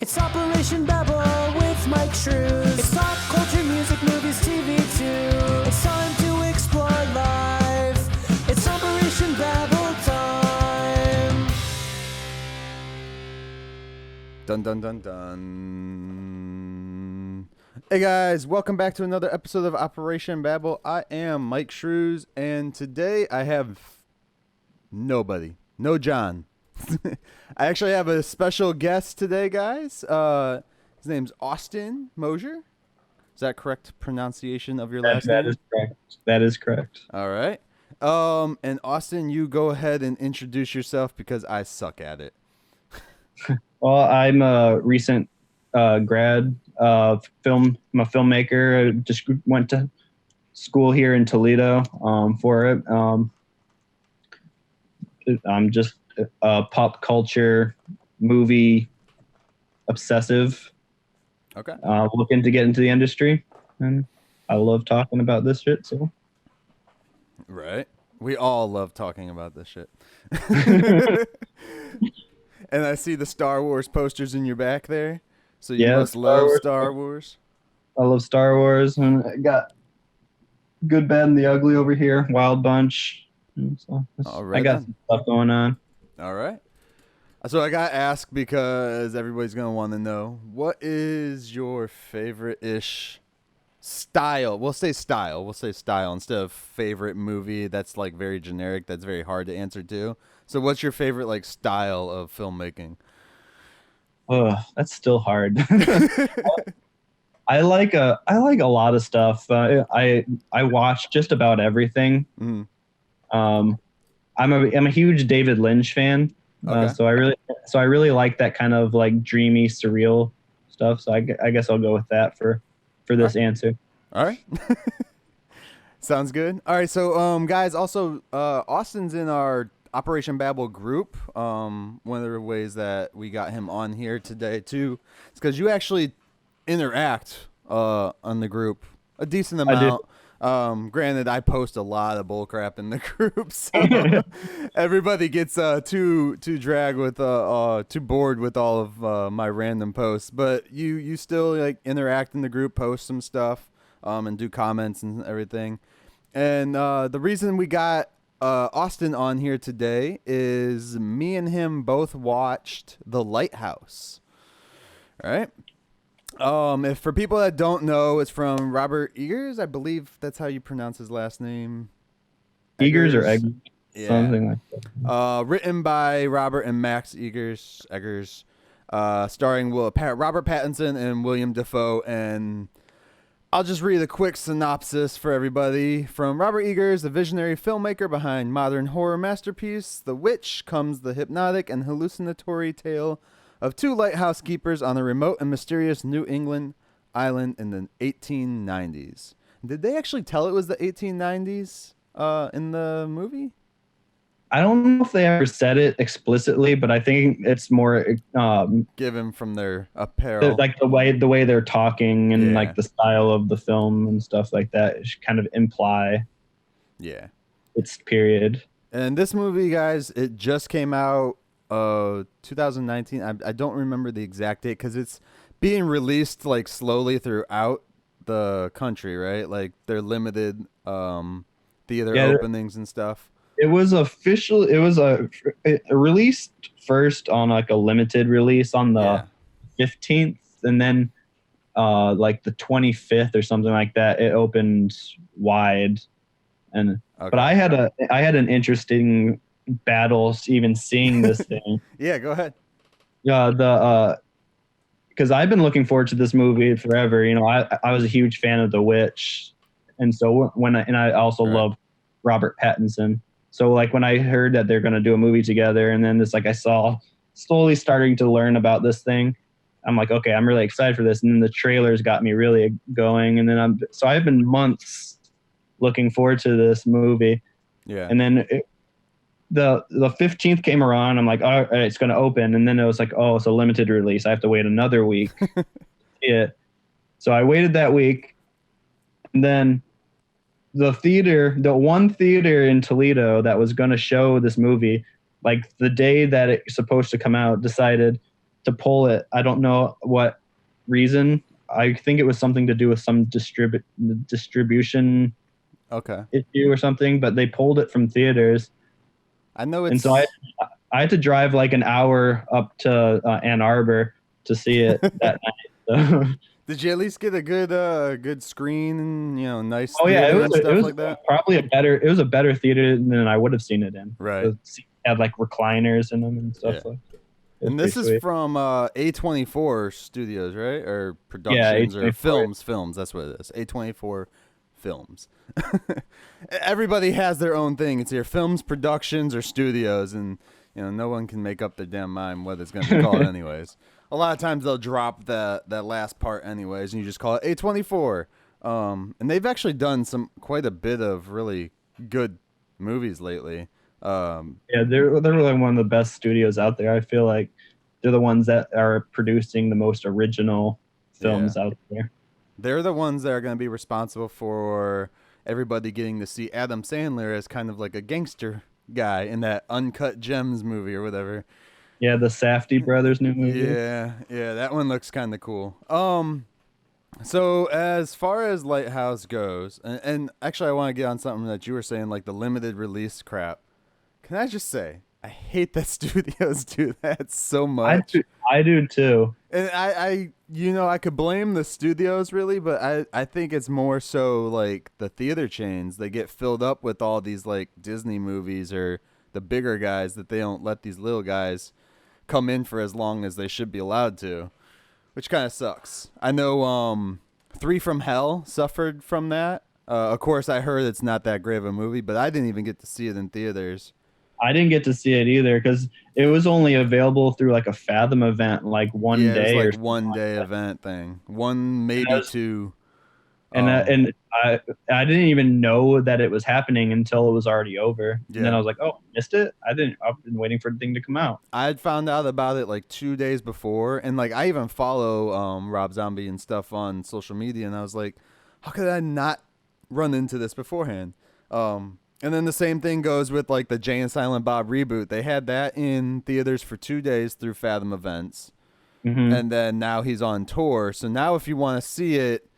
It's Operation Babble with Myke Shrews. It's pop culture, music, movies, TV too. It's time to explore life. It's Operation Babble time. Dun dun dun dun. Hey guys, welcome back to another episode of Operation Babble. I am Myke Shrews, and today I have nobody. No John. I actually have a special guest today, guys. His name's Austin Mosher. Is that correct pronunciation of your last name? That is correct. That is correct. All right. And Austin, you go ahead and introduce yourself because I suck at it. Well, I'm a recent grad of film. I'm a filmmaker. I just went to school here in Toledo for it. I'm just a pop culture movie obsessive. Okay. Looking to get into the industry, and I love talking about this shit. So, Right. We all love talking about this shit. And I see the Star Wars posters in your back there. So you must love Star Wars. I love Star Wars, and I got Good, Bad, and the Ugly over here. Wild Bunch. So I got some stuff going on. All right. So I got to ask because everybody's going to want to know, what is your favorite-ish style? We'll say style. We'll say style instead of favorite movie. That's like very generic. That's very hard to answer too. So what's your favorite like style of filmmaking? Oh, that's still hard. I like a lot of stuff. I watch just about everything. Mm. I'm a huge David Lynch fan. Okay. So I really like that kind of like dreamy, surreal stuff. So I guess I'll go with that for this answer. All right. Sounds good. All right. So, guys, also, Austin's in our Operation Babble group. One of the ways that we got him on here today too is because you actually interact on the group a decent amount. I do. Granted, I post a lot of bullcrap in the group, so everybody gets too bored with all of my random posts. But you still like interact in the group, post some stuff, and do comments and everything. And the reason we got Austin on here today is me and him both watched The Lighthouse. All right. If for people that don't know, it's from Robert Eggers. I believe that's how you pronounce his last name. Eggers or Eggers? Yeah. Something like that. Written by Robert and Max Eggers. Starring Robert Pattinson and William Dafoe. And I'll just read a quick synopsis for everybody. From Robert Eggers, the visionary filmmaker behind modern horror masterpiece The Witch, comes the hypnotic and hallucinatory tale of two lighthouse keepers on a remote and mysterious New England island in the 1890s. Did they actually tell it was the 1890s in the movie? I don't know if they ever said it explicitly, but I think it's more given from their apparel, like the way they're talking and like the style of the film and stuff like that. It should kind of imply, its period. And this movie, guys, it just came out 2019. I don't remember the exact date because it's being released like slowly throughout the country, right? Like they're limited theater openings and stuff. It was it released first on like a limited release on the 15th, and then like the 25th or something like that, it opened wide. And but I had an interesting battle even seeing this thing. Yeah, go ahead. Because I've been looking forward to this movie forever. You know, I was a huge fan of The Witch, and so I also love Robert Pattinson. So like when I heard that they're going to do a movie together, and then I saw slowly starting to learn about this thing, I'm like, okay, I'm really excited for this. And then the trailers got me really going, and then I've been months looking forward to this movie. Yeah. And then the 15th came around. I'm like, all right, it's going to open. And then it was like, oh, it's a limited release. I have to wait another week. So I waited that week. And then the one theater in Toledo that was going to show this movie, like the day that it's supposed to come out, decided, to pull it. I don't know what reason. I think it was something to do with some distribution Okay. issue or something, but they pulled it from theaters. I know And it's. so I had to drive like an hour up to Ann Arbor to see it that night. So. Did you at least get a good screen and nice Oh yeah, theater and it stuff was like that? probably it was a better theater than I would have seen it in. Right. It had like recliners in them and stuff. Yeah. Like. And this is from A24 Studios, right? Or Productions or A24. Films. That's what it is. A24 Films. Everybody has their own thing. It's either Films, Productions, or Studios, and no one can make up their damn mind what it's going to be called anyways. A lot of times they'll drop that last part anyways, and you just call it A24. And they've actually done quite a bit of really good movies lately. Yeah, they're like one of the best studios out there. I feel like they're the ones that are producing the most original films out there. They're the ones that are going to be responsible for everybody getting to see Adam Sandler as kind of like a gangster guy in that Uncut Gems movie or whatever. Yeah, the Safdie brothers new movie. Yeah, that one looks kind of cool. So as far as Lighthouse goes, and actually I want to get on something that you were saying, like the limited release crap. Can I just say, I hate that studios do that so much. I do too. And I could blame the studios really, but I think it's more so like the theater chains. They get filled up with all these like Disney movies or the bigger guys that they don't let these little guys come in for as long as they should be allowed to, which kind of sucks. I know 3 from Hell suffered from that. Of course, I heard it's not that great of a movie, but I didn't even get to see it in theaters. I didn't get to see it either because it was only available through like a Fathom event, like one day. It was like one day event thing. One, maybe two. And I didn't even know that it was happening until it was already over. Yeah. And then I was like, oh, missed it? I've been waiting for the thing to come out. I had found out about it like 2 days before. And like I even follow Rob Zombie and stuff on social media. And I was like, how could I not run into this beforehand? And then the same thing goes with like the Jay and Silent Bob reboot. They had that in theaters for 2 days through Fathom events. Mm-hmm. And then now he's on tour. So now if you want to see it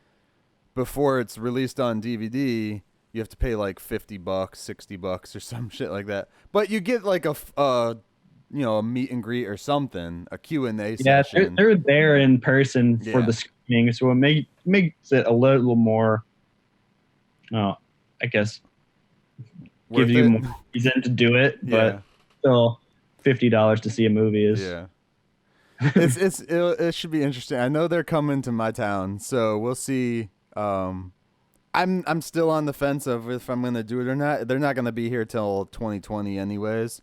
before it's released on DVD, you have to pay like $50, $60 or some shit like that. But you get like a meet and greet or something, a Q&A session. Yeah, they're there in person for the screening. So it makes it a little more, I guess, gives you more reason to do it, but still $50 to see a movie is. Yeah. It should be interesting. I know they're coming to my town, so we'll see. I'm still on the fence of if I'm gonna do it or not. They're not gonna be here till 2020 anyways,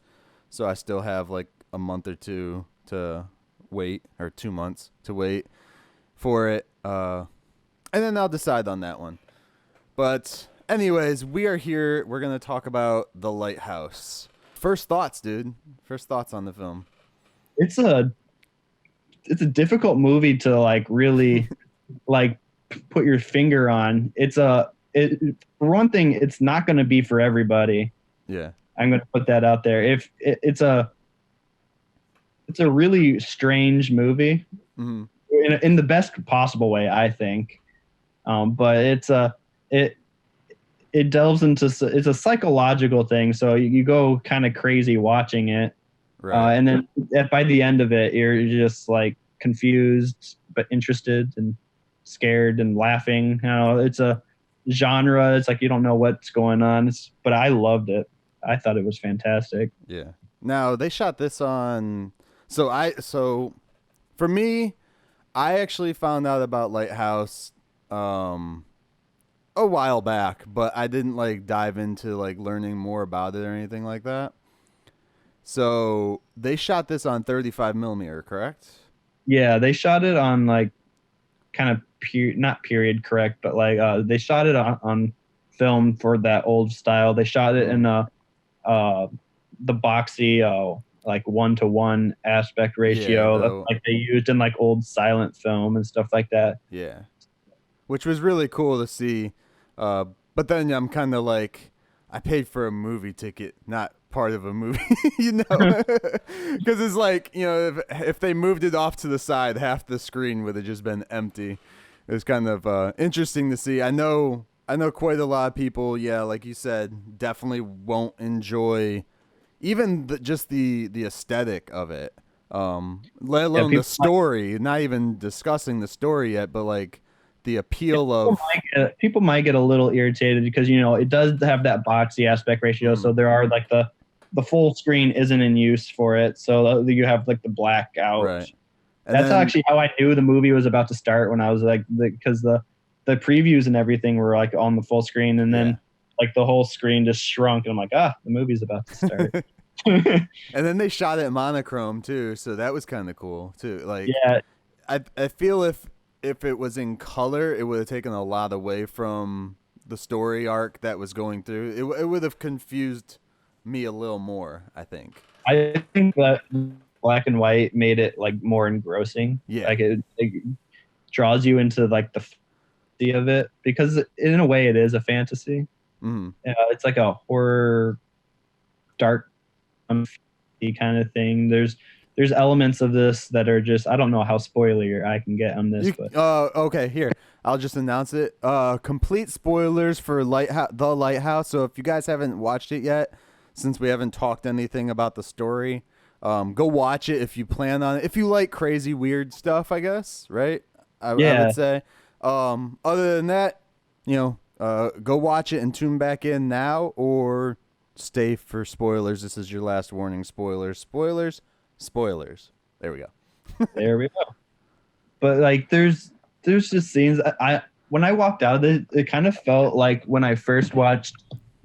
so I still have like a month or two to wait, or 2 months to wait for it. And then I'll decide on that one. But anyways, we are here. We're going to talk about The Lighthouse. First thoughts, dude. First thoughts on the film. It's a difficult movie to like really like put your finger on. For one thing, it's not going to be for everybody. Yeah. I'm going to put that out there. It's a really strange movie, mm-hmm. in the best possible way, I think. But it delves into, it's a psychological thing. So you go kind of crazy watching it. Right. And then by the end of it, you're just like confused, but interested and scared and laughing. It's a genre. It's like, you don't know what's going on. But I loved it. I thought it was fantastic. Yeah. Now they shot this on, so for me, I actually found out about Lighthouse, a while back, but I didn't like dive into like learning more about it or anything like that. So they shot this on 35 millimeter, correct? Yeah, they shot it on like kind of not period correct, but like they shot it on film for that old style. They shot it in the boxy like 1-to-1 aspect ratio that like they used in like old silent film and stuff like that. Yeah, which was really cool to see. But then I'm kind of like, I paid for a movie ticket, not part of a movie, you know, because it's like, you know, if they moved it off to the side, half the screen would have just been empty. It was kind of interesting to see. I know quite a lot of people, yeah, like you said, definitely won't enjoy even just the aesthetic of it, let alone the story. Not even discussing the story yet, but like the appeal of people might get a little irritated because, you know, it does have that boxy aspect ratio. So there are like the full screen isn't in use for it, so you have like the blackout. Right. That's actually how I knew the movie was about to start, when I was like, because the previews and everything were like on the full screen, and then like the whole screen just shrunk, and I'm like, the movie's about to start. And then they shot it monochrome too, so that was kind of cool too. Like, yeah, I feel if it was in color, it would have taken a lot away from the story arc that was going through. It would have confused me a little more, I think. I think that black and white made it like more engrossing. Yeah, like it draws you into like the fantasy of it, because in a way it is a fantasy. It's like a horror, dark kind of thing. There's elements of this that are just, I don't know how spoiler I can get on this. Okay, here, I'll just announce it. Complete spoilers for The Lighthouse. So if you guys haven't watched it yet, since we haven't talked anything about the story, go watch it if you plan on it. If you like crazy, weird stuff, I guess, right? I would say. Other than that, you know, go watch it and tune back in now, or stay for spoilers. This is your last warning. Spoilers. There we go. There we go. But like, there's just scenes. When I walked out of it kind of felt like when I first watched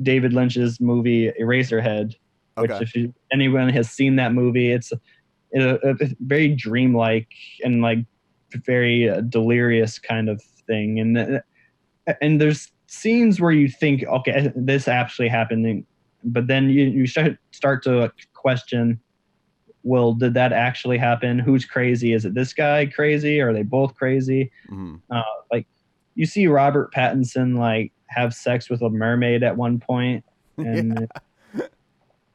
David Lynch's movie Eraserhead. Which, if anyone has seen that movie, it's a very dreamlike and like very delirious kind of thing. And there's scenes where you think, okay, this actually happened, but then you start to question, well, did that actually happen? Who's crazy? Is it this guy crazy? Or are they both crazy? Like, you see Robert Pattinson like have sex with a mermaid at one point, and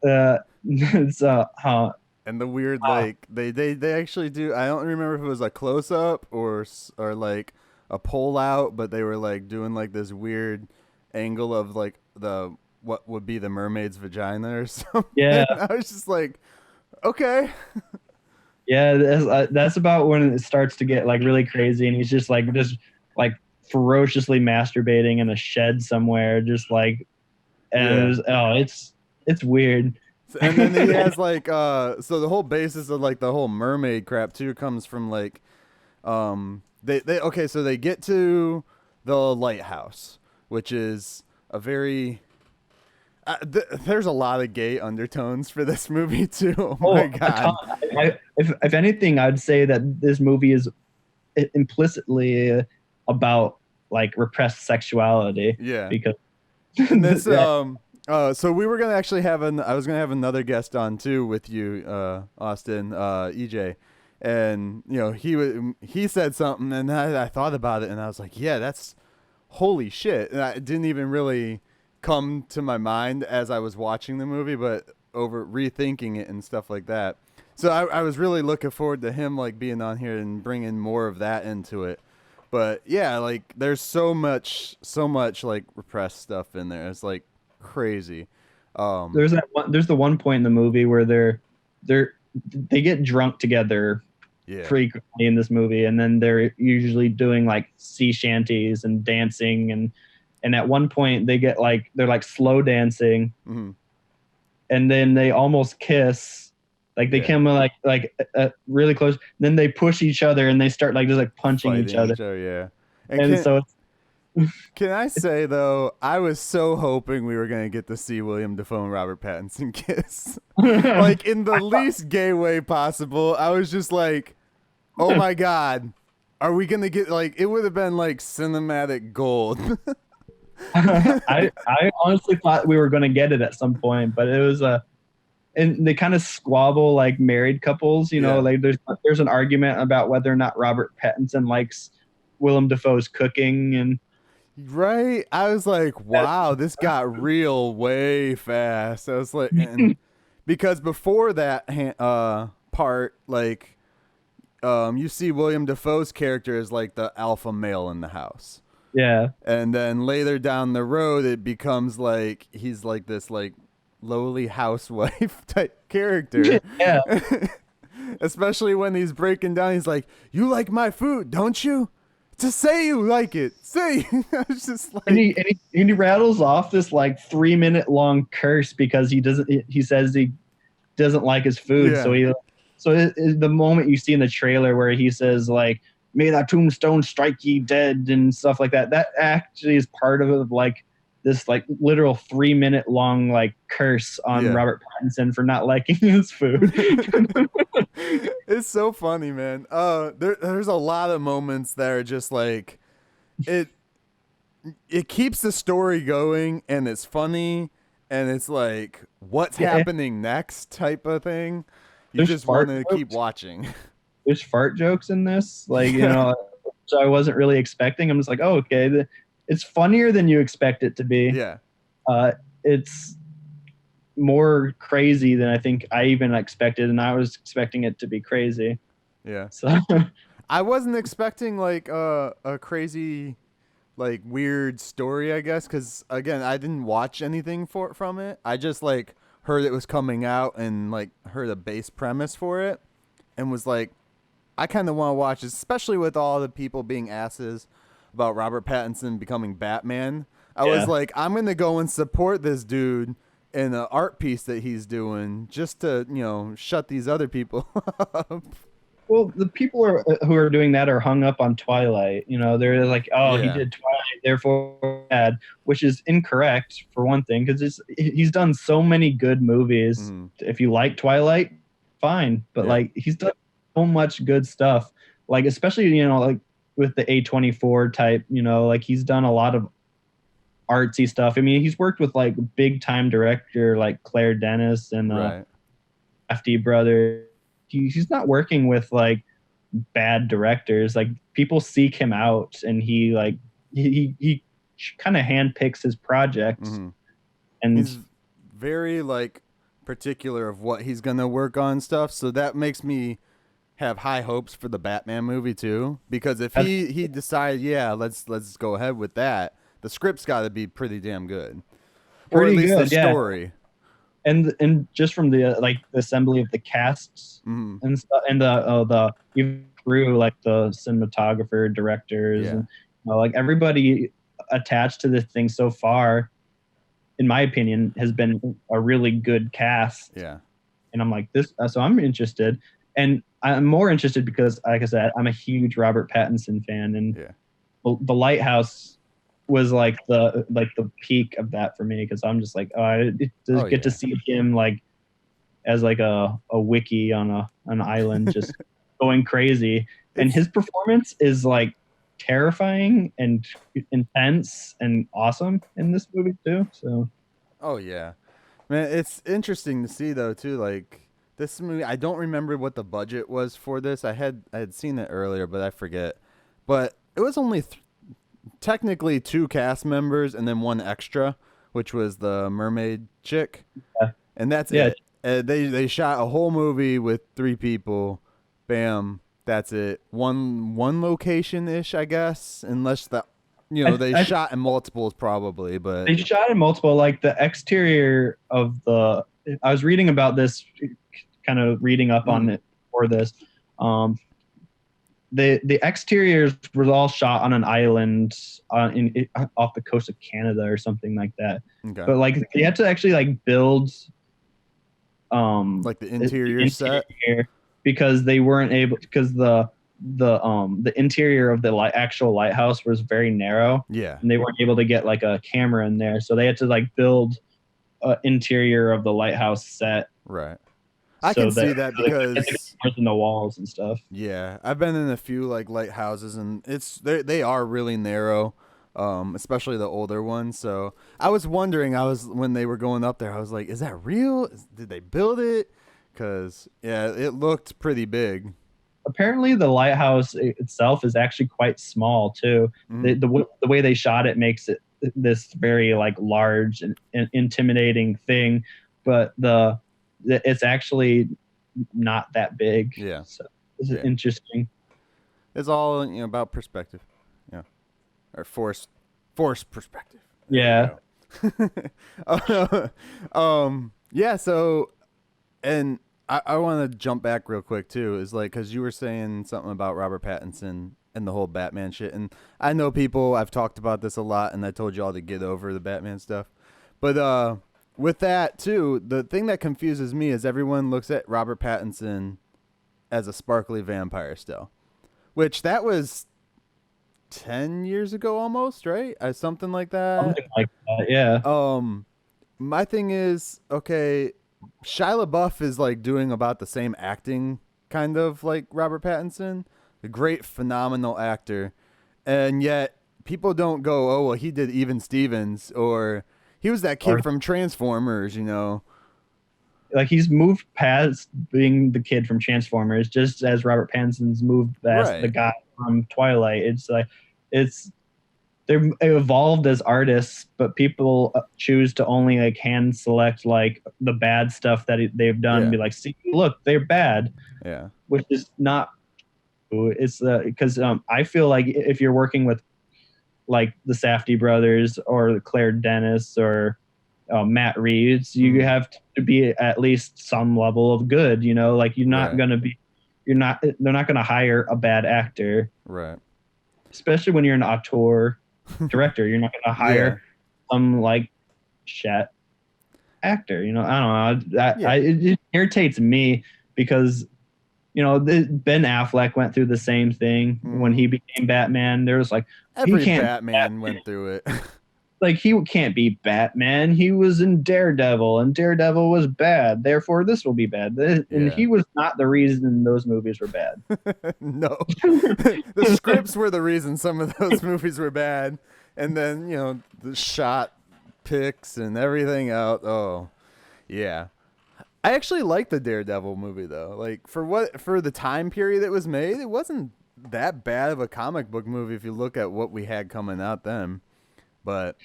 it's and the weird like they actually do. I don't remember if it was a close up or like a pull out, but they were like doing like this weird angle of like what would be the mermaid's vagina or something. Yeah, I was just like, okay. Yeah, that's about when it starts to get like really crazy, and he's just like ferociously masturbating in a shed somewhere, just like, and it's weird. And then he has like so the whole basis of like the whole mermaid crap too comes from like so they get to the lighthouse, which is a very there's a lot of gay undertones for this movie too. Oh my god. If anything, I'd say that this movie is implicitly about like repressed sexuality. Yeah. Because this so we were gonna actually I was gonna have another guest on too with you, Austin, EJ, and you know he said something, and I thought about it, and I was like, yeah, that's holy shit, and I didn't even really come to my mind as I was watching the movie, but over rethinking it and stuff like that. So I was really looking forward to him like being on here and bringing more of that into it. But yeah, like there's so much like repressed stuff in there. It's like crazy. There's the one point in the movie where they get drunk together frequently in this movie, and then they're usually doing like sea shanties and dancing, and at one point they're like slow dancing, and then they almost kiss. Like they come like really close. Then they push each other and they start like just like punching each other. Yeah. Can I say though, I was so hoping we were gonna get to see William Dafoe and Robert Pattinson kiss, like in the least gay way possible. I was just like, oh my god, are we gonna get like? It would have been like cinematic gold. I honestly thought we were gonna get it at some point, but it was and they kind of squabble like married couples, you know, like there's an argument about whether or not Robert Pattinson likes Willem Dafoe's cooking. And right, I was like, wow, this got real way fast. I was like, because before that part, like, you see William Dafoe's character as like the alpha male in the house. Yeah. And then later down the road, it becomes like he's like this like lowly housewife type character. Yeah. Especially when he's breaking down, he's like, "You like my food, don't you? Just say you like it. Say." It's just like, and he rattles off this like 3-minute long curse because he says he doesn't like his food. Yeah. The moment you see in the trailer where he says like, "May that tombstone strike ye dead" and stuff like that, that actually is part of like this like literal 3-minute long like curse on Robert Pattinson for not liking his food. It's so funny, man. There's a lot of moments that are just like it keeps the story going, and it's funny, and it's like what's happening next type of thing. You just want to keep watching. There's fart jokes in this, like, you know, so I wasn't really expecting. I'm just like, oh, okay, it's funnier than you expect it to be. Yeah. It's more crazy than I think I even expected, and I was expecting it to be crazy. Yeah. So I wasn't expecting like a crazy, like weird story, I guess, because again, I didn't watch anything from it. I just like heard it was coming out and like heard a base premise for it, and was like, I kind of want to watch this, especially with all the people being asses about Robert Pattinson becoming Batman. I was like, I'm going to go and support this dude in an art piece that he's doing just to, you know, shut these other people up. Well, the people who are doing that are hung up on Twilight. You know, they're like, oh, he did Twilight, therefore bad, which is incorrect for one thing, because he's done so many good movies. Mm-hmm. If you like Twilight, fine. But like, he's done so much good stuff. Like, especially, you know, like with the A24 type, you know, like he's done a lot of artsy stuff. I mean, he's worked with like big time director like Claire Denis and FD brother. He's not working with like bad directors. Like, people seek him out, and he kind of handpicks his projects. Mm-hmm. And he's very like particular of what he's gonna work on stuff. So that makes me have high hopes for the Batman movie too. Because if he decided, let's go ahead with that, the script's got to be pretty damn good, or at least the story. And just from the like the assembly of the casts and stuff, and the even through like the cinematographer, directors, and you know, like everybody attached to this thing so far, in my opinion, has been a really good cast. Yeah, and I'm like this, so I'm interested, and I'm more interested because, like I said, I'm a huge Robert Pattinson fan, and the Lighthouse was like the peak of that for me, because I'm just like, I get to see him like as like a wiki on an island just going crazy, and his performance is like terrifying and intense and awesome in this movie too. So man, it's interesting to see though too, like this movie, I don't remember what the budget was for this. I had seen it earlier, but I forget, but it was only technically 2 cast members and then 1 extra, which was the mermaid chick, and that's it. They shot a whole movie with 3 people. Bam, that's it. One location ish, I guess, unless they shot in multiples probably, but they shot in multiple. Like the exterior of I was reading about this, kind of reading up on it for this. The exteriors were all shot on an island off the coast of Canada or something like that. Okay. But like they had to actually like build like the interior set, because they weren't able, because the interior of the actual lighthouse was very narrow. Yeah. And they weren't able to get like a camera in there, so they had to like build an interior of the lighthouse set. Right. I can see that because in the walls and stuff. Yeah, I've been in a few like lighthouses, and they are really narrow, especially the older ones. So I was wondering, when they were going up there, I was like, is that real? Did they build it? Because it looked pretty big. Apparently, the lighthouse itself is actually quite small too. Mm-hmm. The way they shot it makes it this very like large and intimidating thing, but the it's actually not that big. Yeah. So it's Yeah. interesting. It's all about perspective. Yeah. Or forced perspective. Yeah. Yeah, so and I want to jump back real quick too, is like cuz you were saying something about Robert Pattinson and the whole Batman shit, and I know I've talked about this a lot, and I told you all to get over the Batman stuff. But with that too, the thing that confuses me is everyone looks at Robert Pattinson as a sparkly vampire still, which that was 10 years ago almost, right? Something like that. Something like that, yeah. My thing is, okay, Shia LaBeouf is like doing about the same acting kind of like Robert Pattinson, a great phenomenal actor, and yet people don't go, oh well, he did Even Stevens, or he was that kid from Transformers, Like he's moved past being the kid from Transformers, just as Robert Pattinson's moved past the guy from Twilight. It's like they're evolved as artists, but people choose to only like hand select like the bad stuff that they've done and be like, see, look, they're bad. Yeah. Which is not. It's because I feel like if you're working with like the Safdie brothers or Claire Dennis or Matt Reeves, you have to be at least some level of good, like you're not going to be, they're not going to hire a bad actor. Right. Especially when you're an auteur director, you're not going to hire some like shit actor, I don't know. It irritates me because, Ben Affleck went through the same thing when he became Batman. There was like, every Batman went through it. Like he can't be Batman. He was in Daredevil, and Daredevil was bad. Therefore, this will be bad. And he was not the reason those movies were bad. No, the scripts were the reason some of those movies were bad, and then the shot picks and everything out. Oh, yeah. I actually liked the Daredevil movie though. Like for the time period it was made, it wasn't that bad of a comic book movie if you look at what we had coming out then. But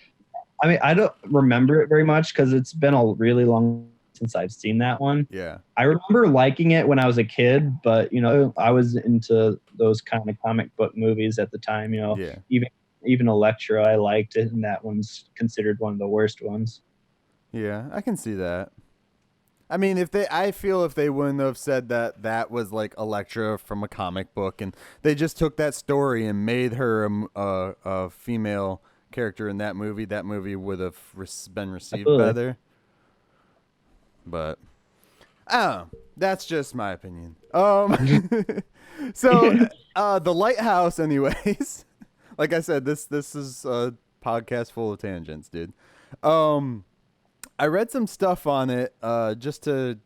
I mean, I don't remember it very much because it's been a really long since I've seen that one. Yeah. I remember liking it when I was a kid, but I was into those kind of comic book movies at the time. Even Elektra, I liked it, and that one's considered one of the worst ones. Yeah, I can see that. I mean, I feel if they wouldn't have said that was like Elektra from a comic book, and they just took that story and made her a female character in that movie would have been received better. But that's just my opinion. So the Lighthouse, anyways. Like I said, this is a podcast full of tangents, dude. I read some stuff on it just to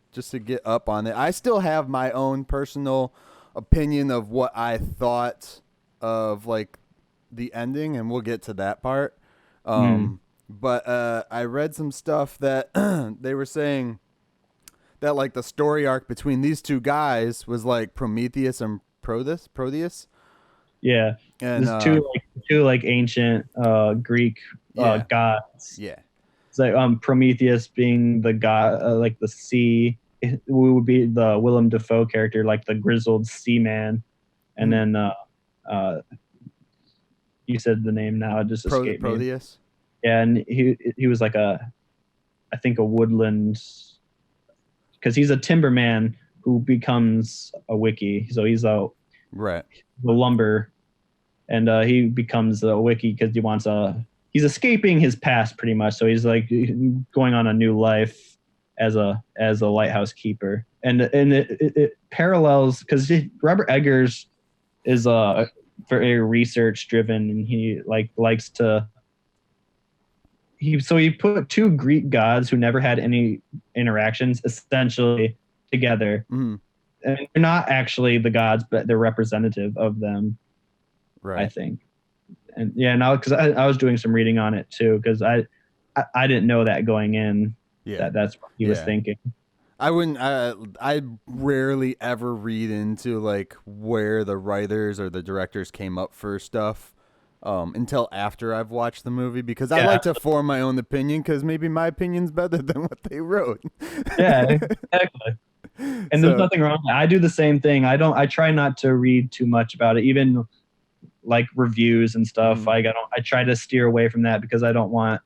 get up on it. I still have my own personal opinion of what I thought of like the ending, and we'll get to that part. But I read some stuff that they were saying that like the story arc between these two guys was like Prometheus and Proteus. Yeah, and two ancient Greek gods. Yeah, it's like Prometheus being the god, like the sea. It would be the Willem Dafoe character, like the grizzled seaman, and then you said the name now, it just escaped me. Proteus. Yeah, and he was like I think a woodland, because he's a timberman who becomes a wiki. So he's the lumber, and he becomes a wiki because he's escaping his past pretty much. So he's like going on a new life as a lighthouse keeper, and it parallels because Robert Eggers is very research driven, and he likes to. So he put two Greek gods who never had any interactions essentially together. And they're not actually the gods, but they're representative of them, right? I think. And yeah, now because I was doing some reading on it too, because I didn't know that going in. Yeah, that's what he was thinking. I wouldn't. I rarely ever read into like where the writers or the directors came up for stuff. until after I've watched the movie, because I like to form my own opinion, because maybe my opinion's better than what they wrote. Yeah, exactly. And there's nothing wrong. I do the same thing. I try not to read too much about it, even like reviews and stuff. I try to steer away from that because I don't want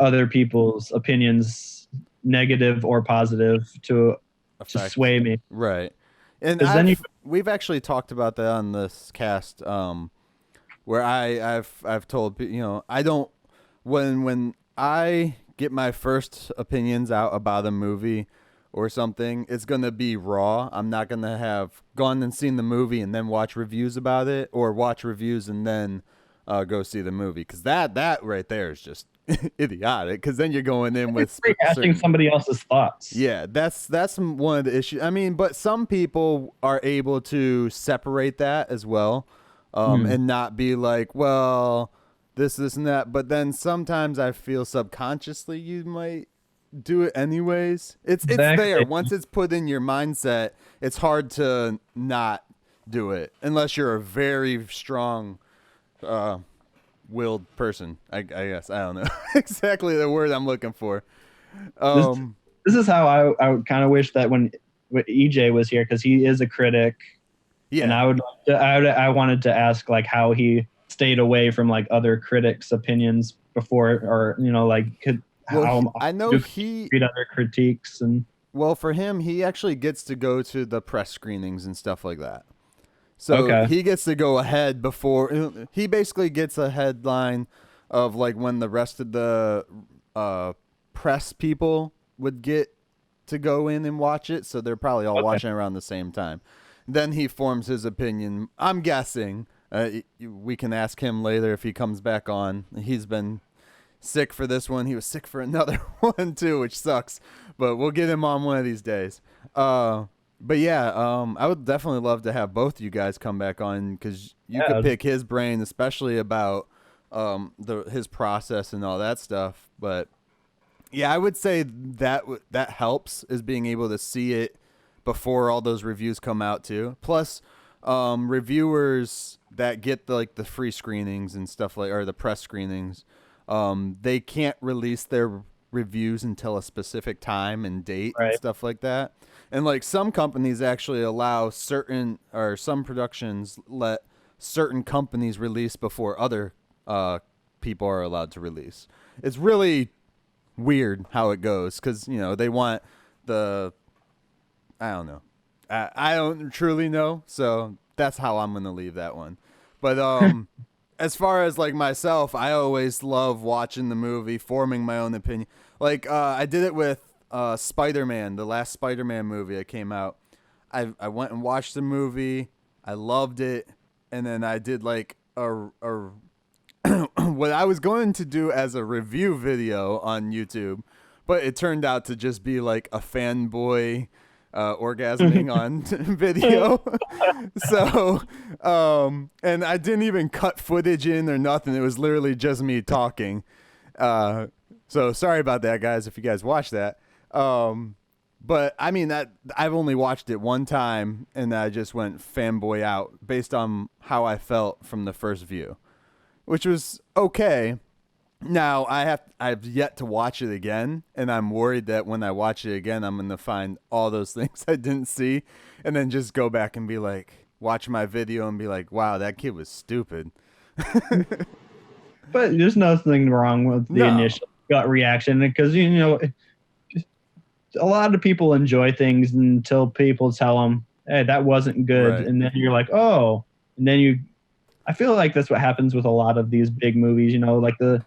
other people's opinions, negative or positive, to sway me. Right. And we've actually talked about that on this cast, where I've told, I don't, when I get my first opinions out about a movie or something, it's going to be raw. I'm not going to have gone and seen the movie and then watch reviews about it, or watch reviews and then go see the movie, because that right there is just idiotic, because then you're going in with rehashing somebody else's thoughts. Yeah, that's one of the issues. I mean, but some people are able to separate that as well, and not be like, well, this and that. But then sometimes I feel subconsciously you might do it anyways. It's there. Once it's put in your mindset, it's hard to not do it unless you're a very strong willed person. I guess I don't know exactly the word I'm looking for. This is how I would kind of wish that when EJ was here, because he is a critic. Yeah, and I wanted to ask like how he stayed away from like other critics' opinions before, or like I know he read other critiques. And well, for him, he actually gets to go to the press screenings and stuff like that. So he gets to go ahead before, he basically gets a headline of like when the rest of the press people would get to go in and watch it. So they're probably all watching around the same time. Then he forms his opinion. I'm guessing. We can ask him later if he comes back on. He's been sick for this one. He was sick for another one too, which sucks. But we'll get him on one of these days. But yeah, I would definitely love to have both you guys come back on, because you could pick his brain, especially about his process and all that stuff. But yeah, I would say that helps, is being able to see it before all those reviews come out too. Plus, reviewers that get the free screenings and stuff or the press screenings, they can't release their reviews until a specific time and date and stuff like that. And like some companies actually allow some productions let certain companies release before other people are allowed to release. It's really weird how it goes, because they want I don't know. I don't truly know, so that's how I'm gonna leave that one. But as far as like myself, I always love watching the movie, forming my own opinion. Like I did it with Spider-Man, the last Spider-Man movie that came out. I went and watched the movie. I loved it, and then I did like a what I was going to do as a review video on YouTube, but it turned out to just be like a fanboy orgasming on video. So and I didn't even cut footage in or nothing. It was literally just me talking. So sorry about that, guys, if you guys watched that. But I mean, that I've only watched it one time, and I just went fanboy out based on how I felt from the first view, which was okay. Now I've yet to watch it again, and I'm worried that when I watch it again, I'm going to find all those things I didn't see, and then just go back and be like, watch my video and be like, wow, that kid was stupid. But there's nothing wrong with the initial gut reaction, because a lot of people enjoy things until people tell them, hey, that wasn't good. Right. And then you're like, oh, and then I feel like that's what happens with a lot of these big movies, like the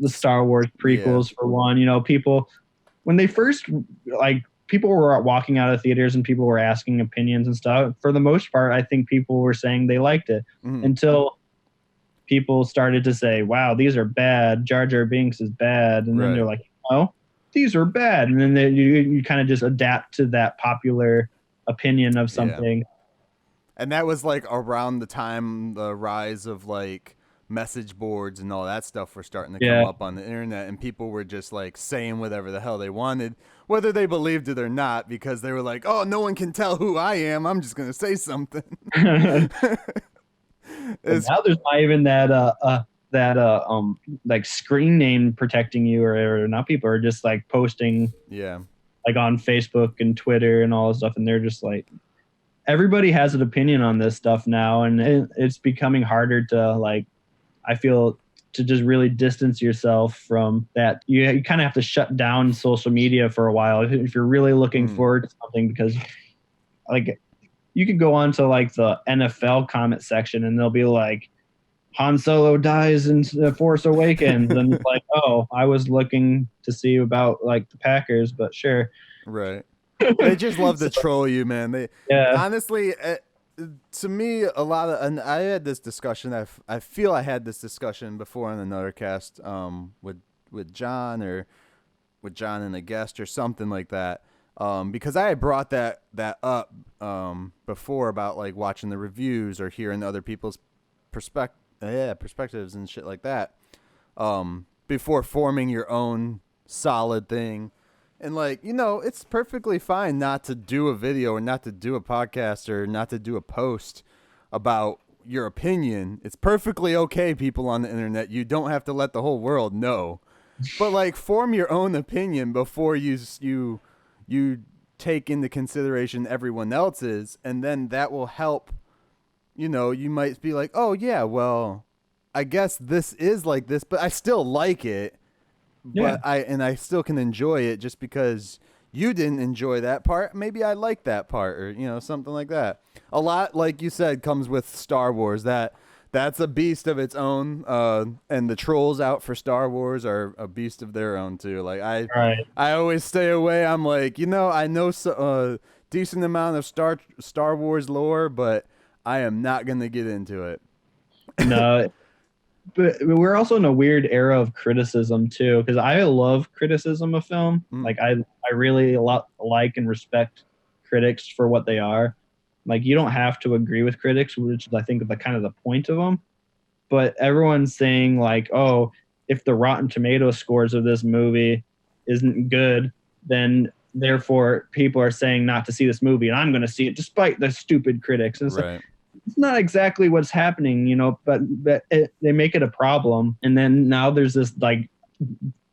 Star Wars prequels, for one. People, when they first, people were walking out of theaters and people were asking opinions and stuff. For the most part, I think people were saying they liked it until people started to say, wow, these are bad. Jar Jar Binks is bad. And then they're like, no, these are bad. And then you kind of just adapt to that popular opinion of something. Yeah. And that was like around the time the rise of like message boards and all that stuff were starting to come up on the internet, and people were just like saying whatever the hell they wanted, whether they believed it or not, because they were like, oh, no one can tell who I am, I'm just gonna say something. But now there's not even that like screen name protecting you, or now people are just like posting like on Facebook and Twitter and all this stuff, and they're just like, everybody has an opinion on this stuff now, and it's becoming harder to, like, I feel, to just really distance yourself from that. You kind of have to shut down social media for a while if you're really looking forward to something, because like you could go on to like the NFL comment section and they'll be like, Han Solo dies in The Force Awakens, and it's like, oh, I was looking to see about like the Packers, but sure. Right. They just love to troll you, man. They honestly, to me, a lot of, and I had this discussion. I feel I had this discussion before on another cast, with John, or with John and a guest or something like that. Because I had brought that up before about like watching the reviews or hearing other people's perspectives and shit like that. Before forming your own solid thing. And, like, you know, it's perfectly fine not to do a video or not to do a podcast or not to do a post about your opinion. It's perfectly okay, people on the internet. You don't have to let the whole world know. But, like, form your own opinion before you take into consideration everyone else's, and then that will help. You know, you might be like, oh, yeah, well, I guess this is like this, but I still like it. But I still can enjoy it just because you didn't enjoy that part. Maybe I like that part, or, you know, something like that. A lot, like you said, comes with Star Wars. That's a beast of its own. And the trolls out for Star Wars are a beast of their own too. Like I always stay away. I'm like, you know, I know a decent amount of Star Wars lore, but I am not gonna get into it. No. But we're also in a weird era of criticism too, because I love criticism of film. Like I really like and respect critics for what they are. Like, you don't have to agree with critics, which I think is the kind of the point of them. But everyone's saying like, oh, if the Rotten Tomato scores of this movie isn't good, then therefore people are saying not to see this movie, and I'm going to see it despite the stupid critics. And it's like, it's not exactly what's happening, you know, but they make it a problem. And then now there's this like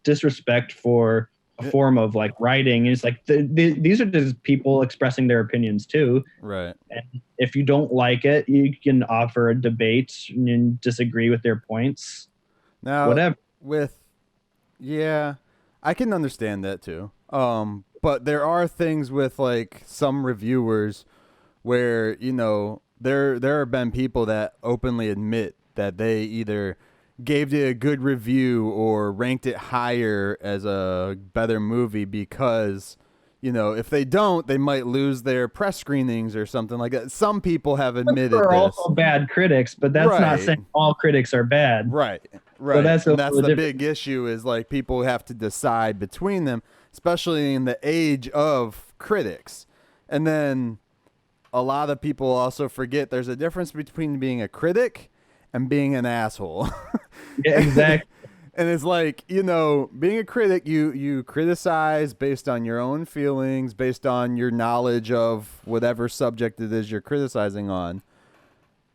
disrespect for a form of like writing. And it's like, these are just people expressing their opinions too. Right. And if you don't like it, you can offer a debate and disagree with their points. Now, whatever. I can understand that too. But there are things with like some reviewers where, you know, there have been people that openly admit that they either gave it a good review or ranked it higher as a better movie because, you know, if they don't, they might lose their press screenings or something like that. Some people have admitted there are this. also bad critics, but that's not saying all critics are bad. Right. So that's the big issue, is like people have to decide between them, especially in the age of critics. And then a lot of people also forget there's a difference between being a critic and being an asshole. Yeah, exactly. And it's like, you know, being a critic, you criticize based on your own feelings, based on your knowledge of whatever subject it is you're criticizing on.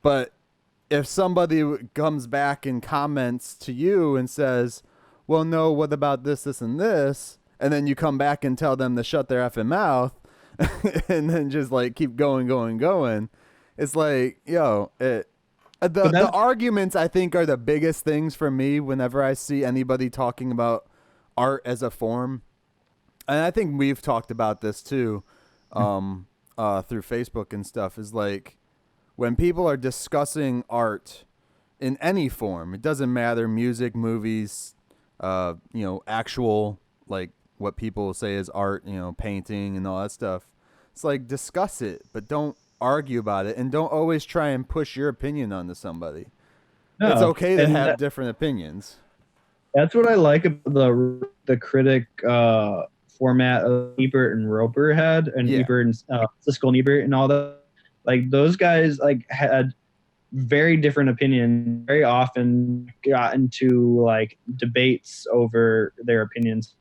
But if somebody comes back and comments to you and says, well, no, what about this, this, and this? And then you come back and tell them to shut their effing mouth, and then just like keep going. It's like, yo, the arguments I think are the biggest things for me whenever I see anybody talking about art as a form. And I think we've talked about this too, through Facebook and stuff, is like when people are discussing art in any form, it doesn't matter, music, movies, you know, actual, like, what people say is art, you know, painting and all that stuff. It's like, discuss it, but don't argue about it, and don't always try and push your opinion onto somebody. No, it's okay to have different opinions. That's what I like about the critic format of Ebert and Roper had, and Ebert and Siskel and Ebert and all that. Like, those guys like had very different opinions, very often got into like debates over their opinions.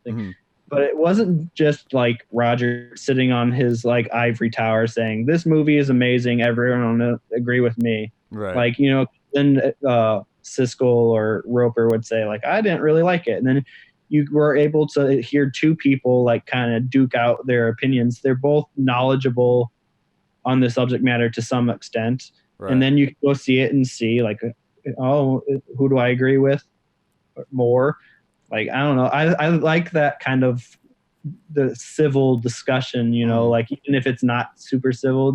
But it wasn't just like Roger sitting on his like ivory tower saying, this movie is amazing, everyone will agree with me. Right. Like, you know, then Siskel or Roper would say like, I didn't really like it. And then you were able to hear two people like kind of duke out their opinions. They're both knowledgeable on the subject matter to some extent. Right. And then you can go see it and see like, oh, who do I agree with more? Like, I don't know. I like that kind of the civil discussion, you know, like even if it's not super civil,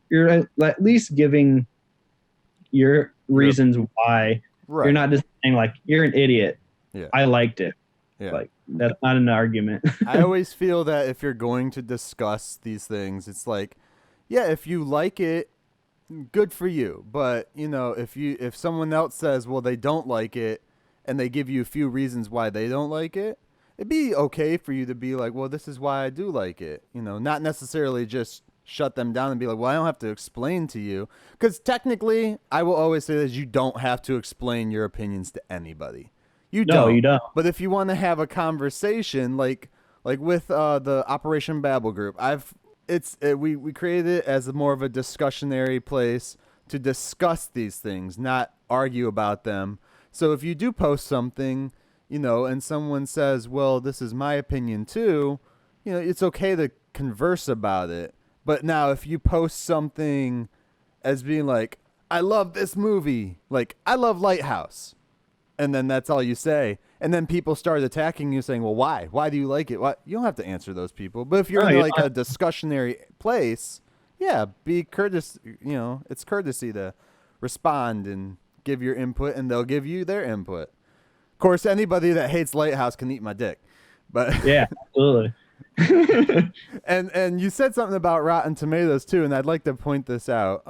you're at least giving your reasons why. Right. You're not just saying like, you're an idiot. Yeah. I liked it. Yeah. Like, that's not an argument. I always feel that if you're going to discuss these things, it's like, yeah, if you like it, good for you. But, you know, if someone else says, well, they don't like it, and they give you a few reasons why they don't like it, it'd be okay for you to be like, well, this is why I do like it. You know, not necessarily just shut them down and be like, well, I don't have to explain to you. Because technically, I will always say that you don't have to explain your opinions to anybody. You don't. But if you want to have a conversation, like with the Operation Babble group, we created it as more of a discussionary place to discuss these things, not argue about them. So if you do post something, you know, and someone says, well, this is my opinion too, you know, it's okay to converse about it. But now if you post something as being like, I love this movie, like I love Lighthouse, and then that's all you say, and then people start attacking you saying, well, why do you like it? Why? You don't have to answer those people. But if you're in like a discussionary place, yeah, be courteous. You know, it's courtesy to respond and give your input, and they'll give you their input. Of course, anybody that hates Lighthouse can eat my dick. But yeah, absolutely. and you said something about Rotten Tomatoes too, and I'd like to point this out.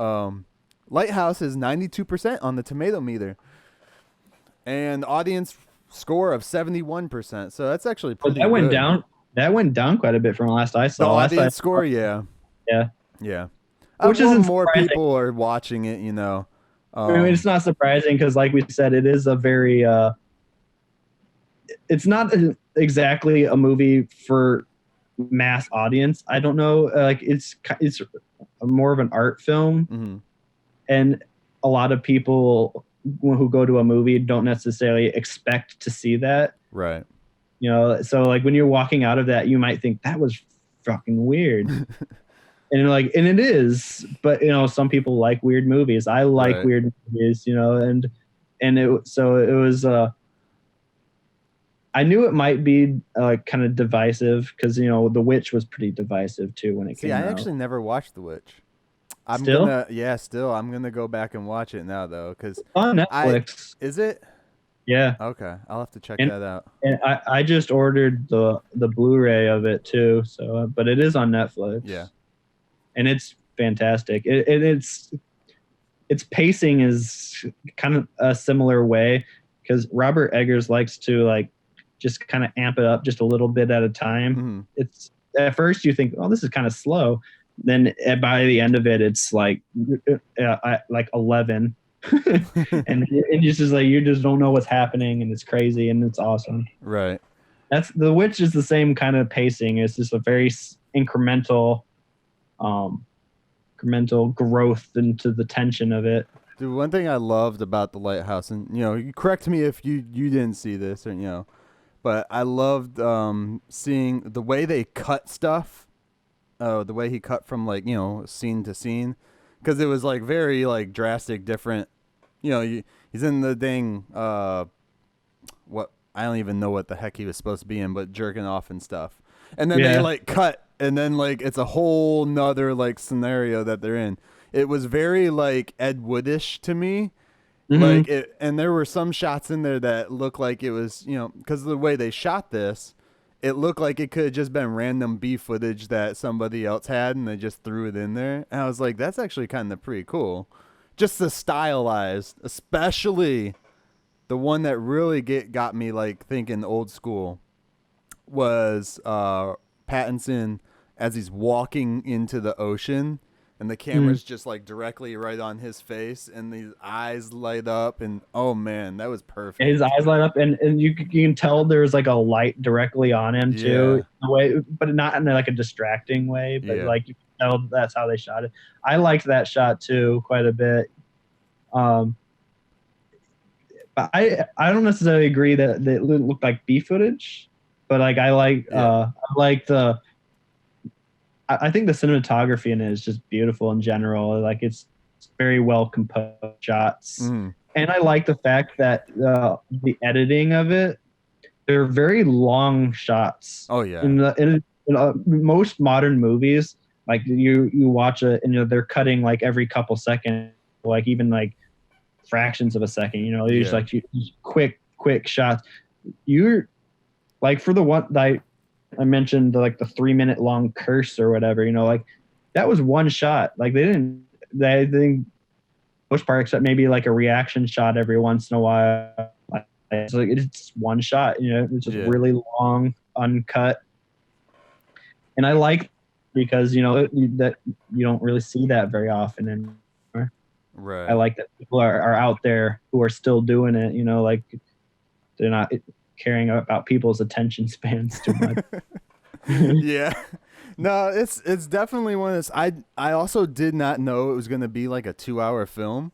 Lighthouse is 92% on the tomato meter, and audience score of 71%. So that's actually pretty. That went good. down. That went down quite a bit from last I saw. The audience score, yeah. Which isn't more people are watching it, you know. I mean, it's not surprising because, like we said, it is a very. It's not exactly a movie for mass audience. I don't know. Like it's more of an art film, and a lot of people who go to a movie don't necessarily expect to see that. Right. You know, so like when you're walking out of that, you might think that was fucking weird. And it is, but you know, some people like weird movies. I like weird movies, you know, and it was I knew it might be kind of divisive because, you know, The Witch was pretty divisive too when it came out. I actually never watched The Witch. I'm still? I'm gonna go back and watch it now though, because on Netflix. Is it? Yeah. Okay, I'll have to check that out. And I just ordered the Blu-ray of it too. So, but it is on Netflix. Yeah. And it's fantastic. Its pacing is kind of a similar way because Robert Eggers likes to like just kind of amp it up just a little bit at a time. It's at first you think, oh, this is kind of slow. Then by the end of it, it's like 11, and it's just like you just don't know what's happening, and it's crazy and it's awesome. Right. That's The Witch is the same kind of pacing. It's just a very incremental growth into the tension of it. Dude, one thing I loved about The Lighthouse, and you know, you correct me if you didn't see this, or you know, but I loved seeing the way they cut stuff. The way he cut from like, you know, scene to scene, because it was like very like drastic, different. You know, he's in the dang what I don't even know what the heck he was supposed to be in, but jerking off and stuff. And then they like cut, and then like it's a whole nother like scenario that they're in. It was very like Ed Woodish to me. Like it, and there were some shots in there that looked like it was, you know, because of the way they shot this, it looked like it could have just been random B footage that somebody else had, and they just threw it in there. And I was like, that's actually kind of pretty cool. Just the stylized, especially the one that really got me like thinking old school was Pattinson as he's walking into the ocean. And the camera's just like directly right on his face, and these eyes light up, and oh man, that was perfect. His eyes light up, and you can tell there's like a light directly on him too, in a way, but not in like a distracting way. But like you can tell that's how they shot it. I liked that shot too quite a bit. I don't necessarily agree that it looked like B footage, but like I like the I think the cinematography in it is just beautiful in general. Like it's very well composed shots, and I like the fact that the editing of it, they're very long shots. Oh yeah. In most modern movies, like you watch it and they're cutting like every couple seconds, like even like fractions of a second. These like quick shots. You're like for the one that I mentioned, like the 3-minute long curse or whatever. Like that was one shot. Like they didn't most part except maybe like a reaction shot every once in a while. It's one shot. It's just really long, uncut. And I like because that you don't really see that very often anymore. Right. I like that people are out there who are still doing it. Like they're not caring about people's attention spans too much. Yeah. No, it's definitely one of those. I also did not know it was going to be like a 2-hour film.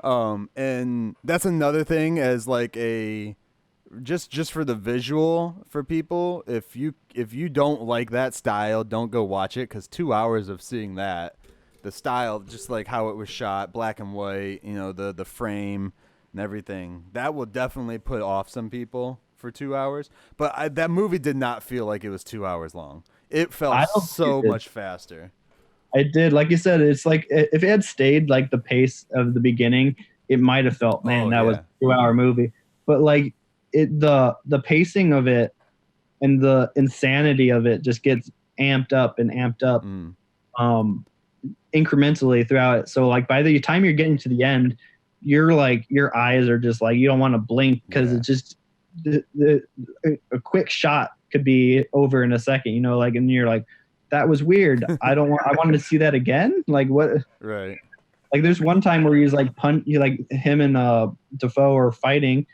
And that's another thing as like a just for the visual for people. If you don't like that style, don't go watch it, because 2 hours of seeing that, the style, just like how it was shot, black and white, the frame and everything, that will definitely put off some people for 2 hours. But that movie did not feel like it was 2 hours long. It felt so much faster. I did, like you said, it's like if it had stayed like the pace of the beginning, it might have felt, was a 2-hour movie. But like the pacing of it and the insanity of it just gets amped up incrementally throughout it. So like by the time you're getting to the end, you're like your eyes are just like you don't want to blink because it's just a quick shot could be over in a second. Like, and you're like, that was weird. I wanted to see that again. Like what? Right. Like there's one time where he's like like him and Dafoe are fighting,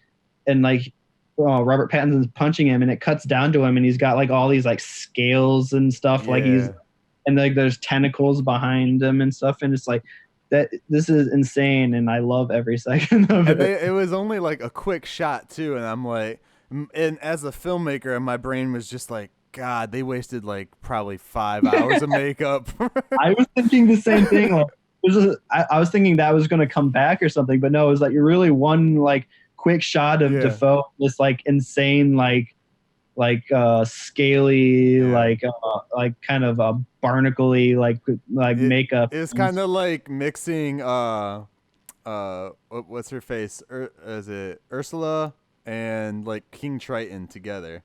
and like Robert Pattinson's punching him, and it cuts down to him, and he's got like all these like scales and stuff, like and like there's tentacles behind him and stuff, and it's like that. This is insane, and I love every second of it. It was only like a quick shot too, and I'm like, and as a filmmaker, my brain was just like, God, they wasted like probably 5 hours of makeup. I was thinking the same thing. Like, I was thinking that was going to come back or something, but no, it was like really one like quick shot of Dafoe, this like insane like scaly like kind of barnacle-y like makeup. It's kind of like mixing what's her face? Is it Ursula and like King Triton together?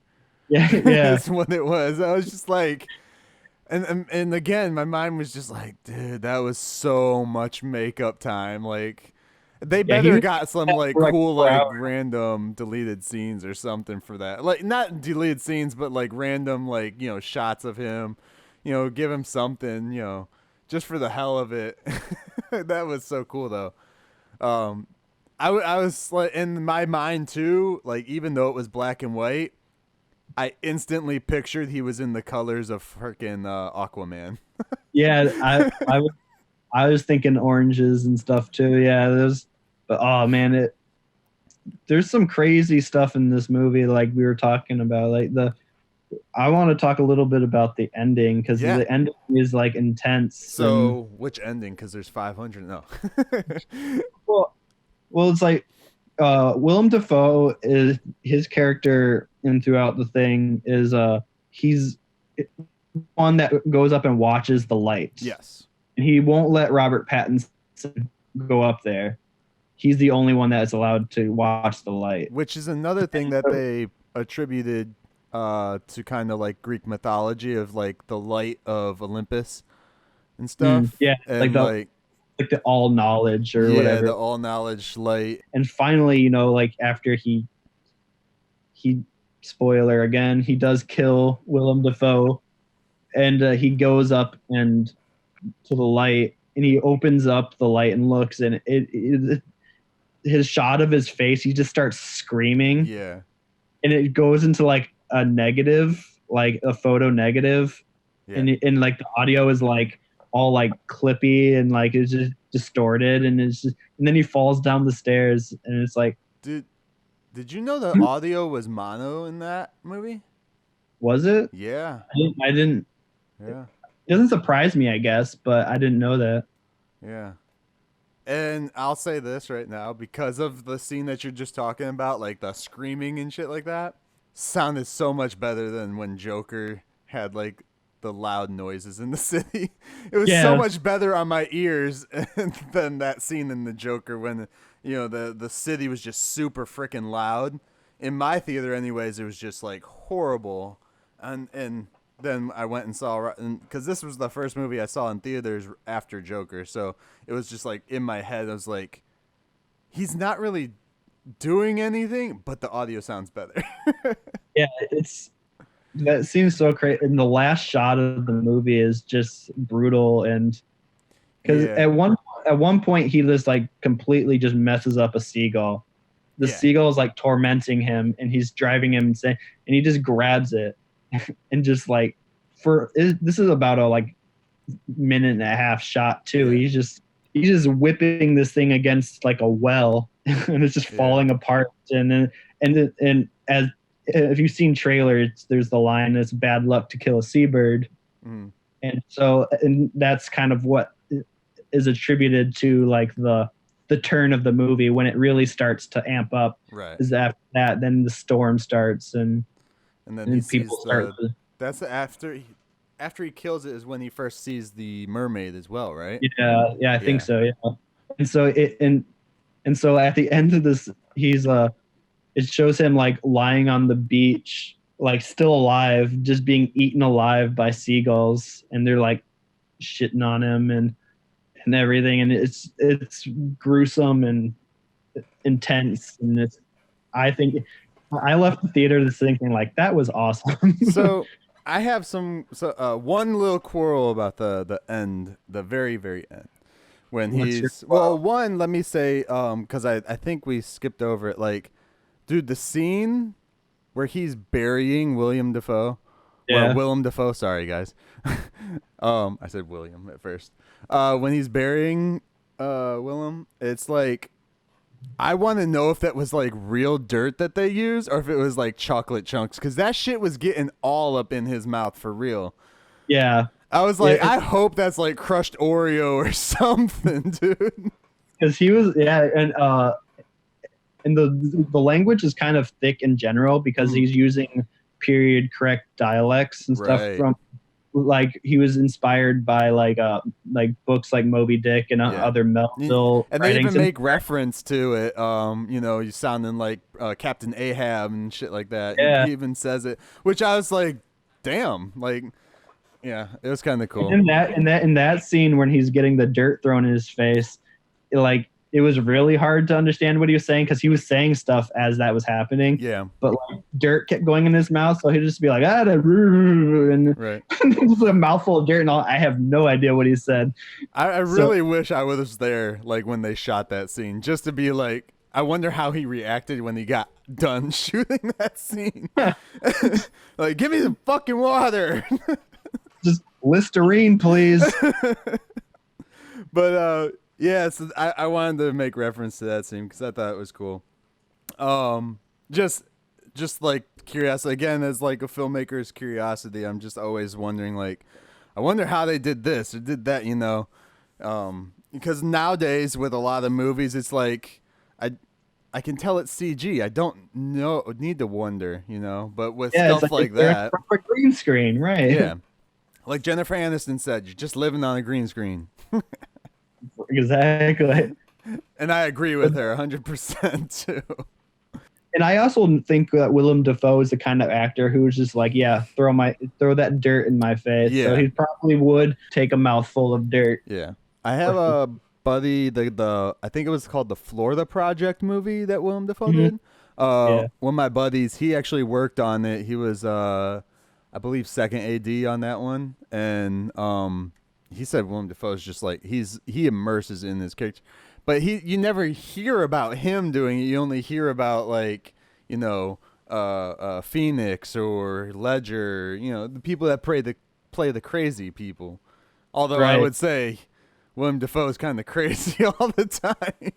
Yeah. That's what it was. I was just like, and again, my mind was just like, dude, that was so much makeup time. Like, they better got some like cool like random deleted scenes or something for that. Like not deleted scenes, but like random like shots of him. Give him something. Just for the hell of it. That was so cool though. I was like in my mind too. Like even though it was black and white, I instantly pictured he was in the colors of freaking Aquaman. Yeah, I was thinking oranges and stuff too. Yeah, but oh man, there's some crazy stuff in this movie. Like we were talking about, like I want to talk a little bit about the ending because the ending is like intense. So which ending? Because there's 500. No. well, it's like Willem Dafoe is his character, and throughout the thing is he's one that goes up and watches the lights. Yes. And he won't let Robert Pattinson go up there. He's the only one that is allowed to watch the light. Which is another thing that they attributed to kind of like Greek mythology of like the light of Olympus and stuff. Yeah, and like the all knowledge or whatever. Yeah, the all knowledge light. And finally, like after he spoiler again, he does kill Willem Dafoe, and he goes up and to the light, and he opens up the light and looks, and it his shot of his face, he just starts screaming. Yeah. And it goes into like a negative, like a photo negative. Yeah. And like the audio is like all like clippy and like it's just distorted, and it's just, and then he falls down the stairs, and it's like Did you know the audio was mono in that movie? Was it? Yeah. I didn't. Yeah. It doesn't surprise me, I guess, but I didn't know that. Yeah. And I'll say this right now, because of the scene that you're just talking about, like the screaming and shit like that, sounded so much better than when Joker had like the loud noises in the city. It was so much better on my ears than that scene in the Joker when, you know, the city was just super freaking loud. In my theater anyways, it was just like horrible. And then I went and saw, because this was the first movie I saw in theaters after Joker, so it was just like in my head, I was like, he's not really doing anything, but the audio sounds better. Yeah, that seems so crazy. And the last shot of the movie is just brutal, and because at one point he just like completely just messes up a seagull. The seagull is like tormenting him, and he's driving him insane, and he just grabs it. And just like this is about a like minute and a half shot too. He's just whipping this thing against like a well, and it's just falling apart. And as if you've seen trailers, there's the line, "It's bad luck to kill a seabird," and that's kind of what is attributed to like the turn of the movie when it really starts to amp up. Right. Is after that, then the storm starts and then he people sees start that's after he kills it is when he first sees the mermaid as well, right? Yeah, I think so. Yeah, and so at the end of this, he's it shows him like lying on the beach, like still alive, just being eaten alive by seagulls, and they're like shitting on him and everything, and it's gruesome and intense, and I think I left the theater just thinking like that was awesome. So I have one little quarrel about the end, the very, very end. When let me say, because I think we skipped over it. Like, dude, the scene where he's burying William Dafoe. Yeah. Well, Willem Dafoe, sorry guys. I said William at first. When he's burying Willem, it's like, I want to know if that was like real dirt that they used or if it was like chocolate chunks, because that shit was getting all up in his mouth for real. Yeah. I was like, I hope that's like crushed Oreo or something, dude. Because he was, and the language is kind of thick in general because he's using period correct dialects and stuff from, like, he was inspired by like books like Moby Dick and other Melville and they even make reference to it. You know, you sounding like Captain Ahab and shit like that. Yeah. He even says it, which I was like, damn, like, yeah, it was kind of cool. In that scene when he's getting the dirt thrown in his face, it was really hard to understand what he was saying because he was saying stuff as that was happening. Yeah. But like dirt kept going in his mouth, so he'd just be like, and right. just a mouthful of dirt and all. I have no idea what he said. I really wish I was there, like when they shot that scene, just to be like, I wonder how he reacted when he got done shooting that scene. Like, give me some fucking water. Just Listerine, please. But yeah, so I wanted to make reference to that scene because I thought it was cool. Just like curiosity, again, as like a filmmaker's curiosity, I'm just always wondering, like, I wonder how they did this or did that, you know? Because nowadays with a lot of movies, it's like I can tell it's CG. I don't need to wonder, you know? But with stuff like that, a green screen, right? Yeah. Like Jennifer Aniston said, you're just living on a green screen. Exactly. And I agree with her 100% too. And I also think that Willem Dafoe is the kind of actor who is just like, yeah, throw that dirt in my face. Yeah. So he probably would take a mouthful of dirt. Yeah. I have a buddy, I think it was called the Florida Project movie that Willem Dafoe did. One of my buddies, he actually worked on it. He was I believe second AD on that one, and he said Willem Dafoe is just like he immerses in his character, but you never hear about him doing it. You only hear about, like, you know, Phoenix or Ledger, you know, the people that play the crazy people. Although I would say Willem Dafoe is kind of crazy all the time.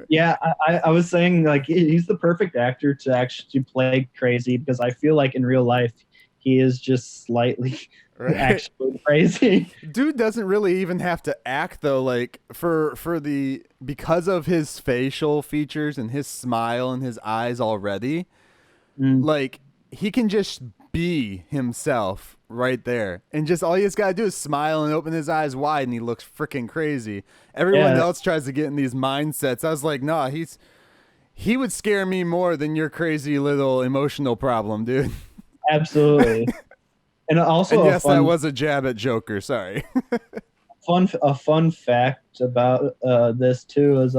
Yeah, I was saying like he's the perfect actor to actually play crazy, because I feel like in real life he is just slightly Right. actually crazy. Dude doesn't really even have to act though, like because of his facial features and his smile and his eyes already, like he can just be himself right there, and just all he has got to do is smile and open his eyes wide, and he looks freaking crazy. Everyone else tries to get in these mindsets. I was like, nah, he would scare me more than your crazy little emotional problem, dude. Absolutely. And also, and yes, that was a jab at Joker. Sorry. a fun fact about this too is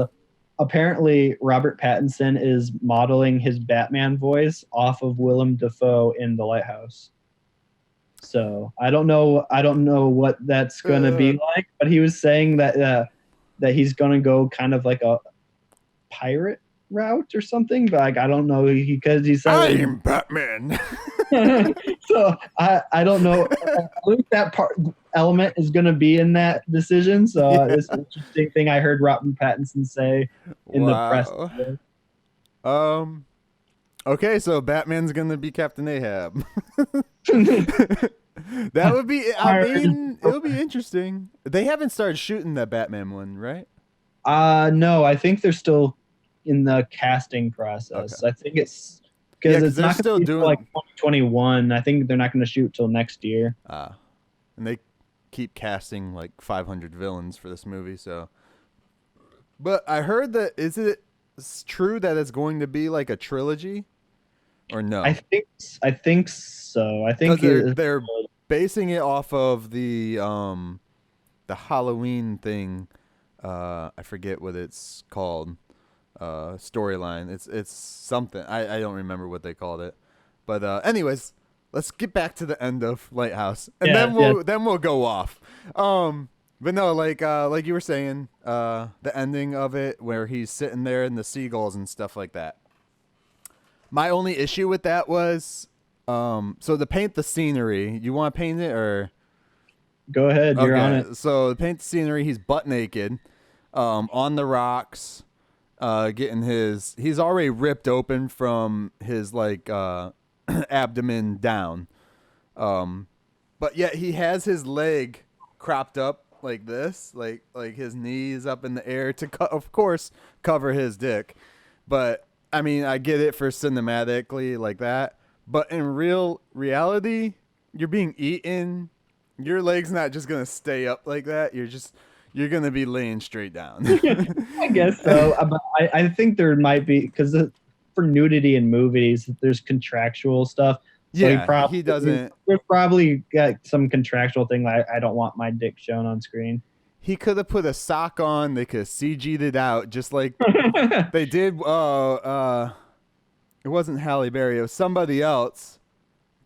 apparently Robert Pattinson is modeling his Batman voice off of Willem Dafoe in The Lighthouse. So I don't know what that's gonna be like, but he was saying that he's gonna go kind of like a pirate route or something, but like I don't know, because he said I'm Batman. So I don't know. I think that element is going to be in that decision. So it's an interesting thing I heard Robert Pattinson say in the press. Okay, so Batman's going to be Captain Ahab. That would be. I mean, it would be interesting. They haven't started shooting the Batman one, right? No, I think they're still in the casting process. Okay. I think it's because it's not still doing like 2021. I think they're not going to shoot till next year. And they keep casting like 500 villains for this movie. So, but I heard that it's true that it's going to be like a trilogy, or no? I think so. I think they're basing it off of the Halloween thing. I forget what it's called. Storyline. It's something. I don't remember what they called it. But anyways, let's get back to the end of Lighthouse, and then we'll go off. But no, like you were saying, the ending of it where he's sitting there and the seagulls and stuff like that. My only issue with that was so to paint the scenery, you want to paint it or go ahead, you're on it. So to paint the scenery, he's butt naked on the rocks. He's already ripped open from his like abdomen down, but yet he has his leg cropped up like this, like his knees up in the air to of course cover his dick. But I mean, I get it for cinematically like that, but in reality, you're being eaten. Your leg's not just gonna stay up like that. You're going to be laying straight down. I guess so. But I think there might be, because for nudity in movies, there's contractual stuff. So yeah, he doesn't. We've probably got some contractual thing like, I don't want my dick shown on screen. He could have put a sock on. They could have CG'd it out just like they did. It wasn't Halle Berry. It was somebody else.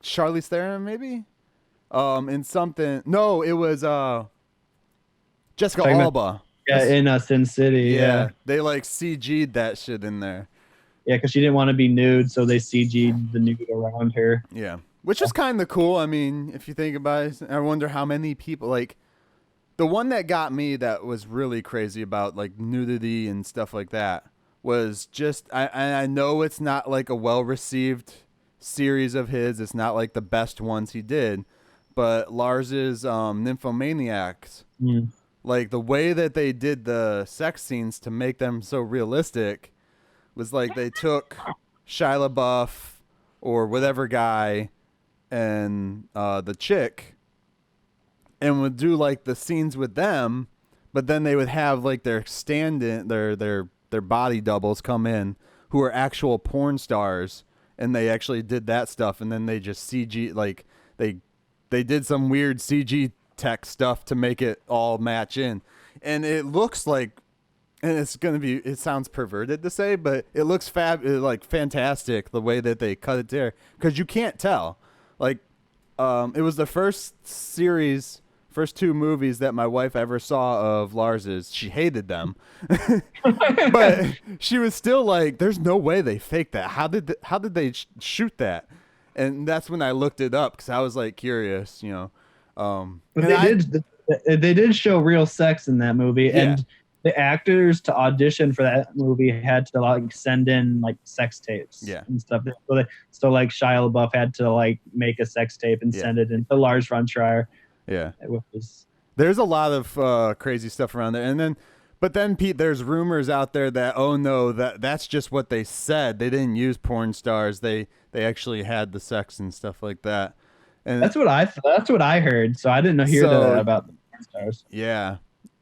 Charlize Theron, maybe? In something. No, it was... Jessica Alba. Yeah, in Sin City. Yeah. They like CG'd that shit in there. Yeah, because she didn't want to be nude, so they CG'd the nude around her. Yeah, which is kind of cool. I mean, if you think about it, I wonder how many people, like, the one that got me that was really crazy about, like, nudity and stuff like that was just, I know it's not, like, a well-received series of his. It's not, like, the best ones he did. But Lars's Nymphomaniacs... Like, the way that they did the sex scenes to make them so realistic was like they took Shia LaBeouf or whatever guy and the chick and would do, like, the scenes with them, but then they would have, like, their stand-in, their body doubles come in who are actual porn stars, and they actually did that stuff, and then they just CG, like, they did some weird CG tech stuff to make it all match in, and it looks like, and it sounds perverted to say, but it looks like fantastic the way that they cut it there, because you can't tell. Like, it was the first two movies that my wife ever saw of Lars's. She hated them, but she was still like, "There's no way they faked that. How did they shoot that?" And that's when I looked it up because I was like curious, you know. But They did show real sex in that movie, Yeah. and the actors to audition for that movie had to like send in like sex tapes Yeah. and stuff. So like Shia LaBeouf had to like make a sex tape and Yeah. send it in to Lars von Trier. Yeah. It was, There's a lot of crazy stuff around there, and then, but then Pete, there's rumors out there that that's just what they said. They didn't use porn stars. They actually had the sex and stuff like that. And that's what I heard. So I didn't hear that about the porn stars. Yeah,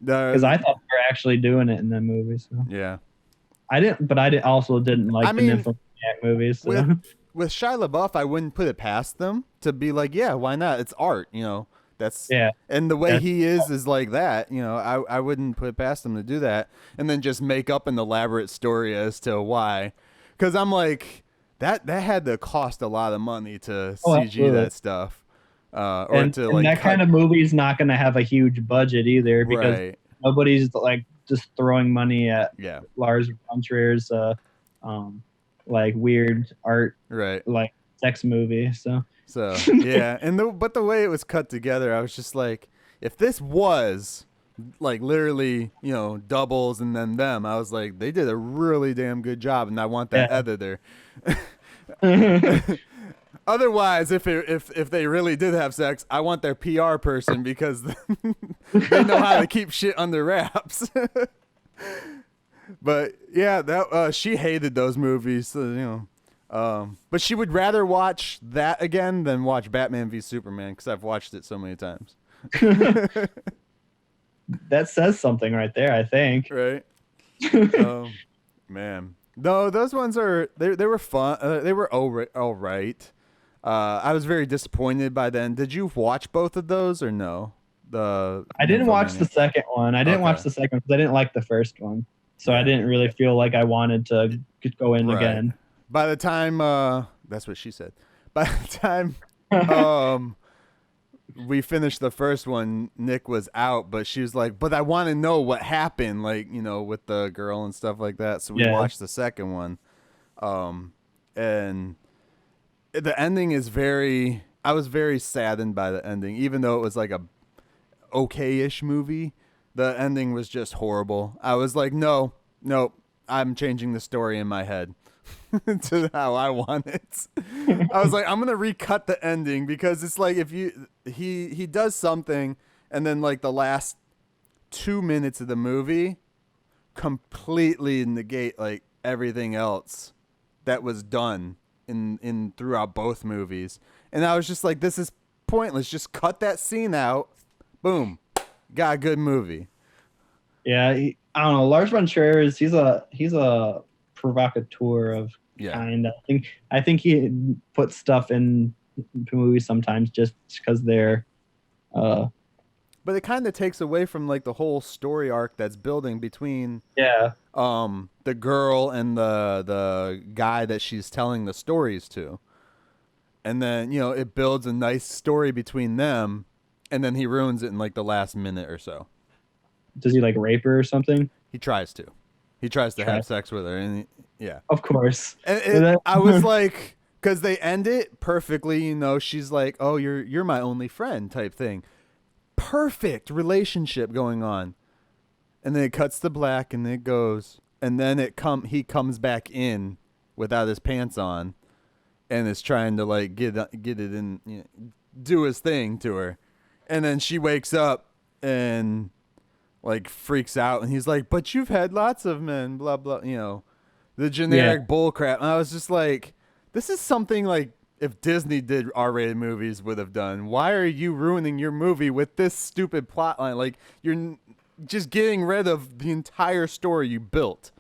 Because I thought they were actually doing it in that movie. So yeah, I also didn't like the Nymphomaniac movies. So. With Shia LaBeouf, I wouldn't put it past them to be like, yeah, why not? It's art, That's and the way he is like that. I wouldn't put it past them to do that, and then just make up an elaborate story as to why. Because I'm like, that had to cost a lot of money to CG absolutely. that stuff. And that kind of movie is not going to have a huge budget either, because nobody's like just throwing money at Lars von Trier's like weird art, like sex movie. So yeah, but the way it was cut together, I was just like, if this was like literally, doubles and then them, I was like, they did a really damn good job, and I want that editor. Otherwise, if they really did have sex, I want their PR person, because they know how to keep shit under wraps. But yeah, that she hated those movies, so, but she would rather watch that again than watch Batman v Superman, because I've watched it so many times. That says something right there, I think. Right. Man, no, those ones they were fun. They were all right. I was very disappointed by then. Did you watch both of those or no? I didn't watch the second one. I didn't watch the second one because I didn't like the first one. So I didn't really feel like I wanted to go in again. By the time, that's what she said. By the time we finished the first one, Nick was out, but she was like, but I want to know what happened, like, with the girl and stuff like that. So we watched the second one. And the ending is I was very saddened by the ending, even though it was like a okay-ish movie. The ending was just horrible. I was like, no, I'm changing the story in my head to how I want it. I was like, I'm going to recut the ending, because it's like if he does something, and then like the last 2 minutes of the movie completely negate like everything else that was done in throughout both movies. And I was just like, this is pointless. Just cut that scene out. Boom. Got a good movie. Yeah, I don't know. Lars von Trier he's a provocateur of kind. I think he puts stuff in movies sometimes just because they're. But it kind of takes away from like the whole story arc that's building between the girl and the guy that she's telling the stories to, and then it builds a nice story between them. And then he ruins it in like the last minute or so. Does he like rape her or something? He tries to. He tries to have sex with her, and of course. And I was like, because they end it perfectly. She's like, "Oh, you're my only friend," type thing. Perfect relationship going on, and then it cuts to black, and it goes, and then he comes back in without his pants on, and is trying to like get it in, do his thing to her. And then she wakes up and like freaks out, and he's like, but you've had lots of men, blah, blah, the generic bull crap. And I was just like, this is something like if Disney did R-rated movies would have done. Why are you ruining your movie with this stupid plot line? Like, you're just getting rid of the entire story you built.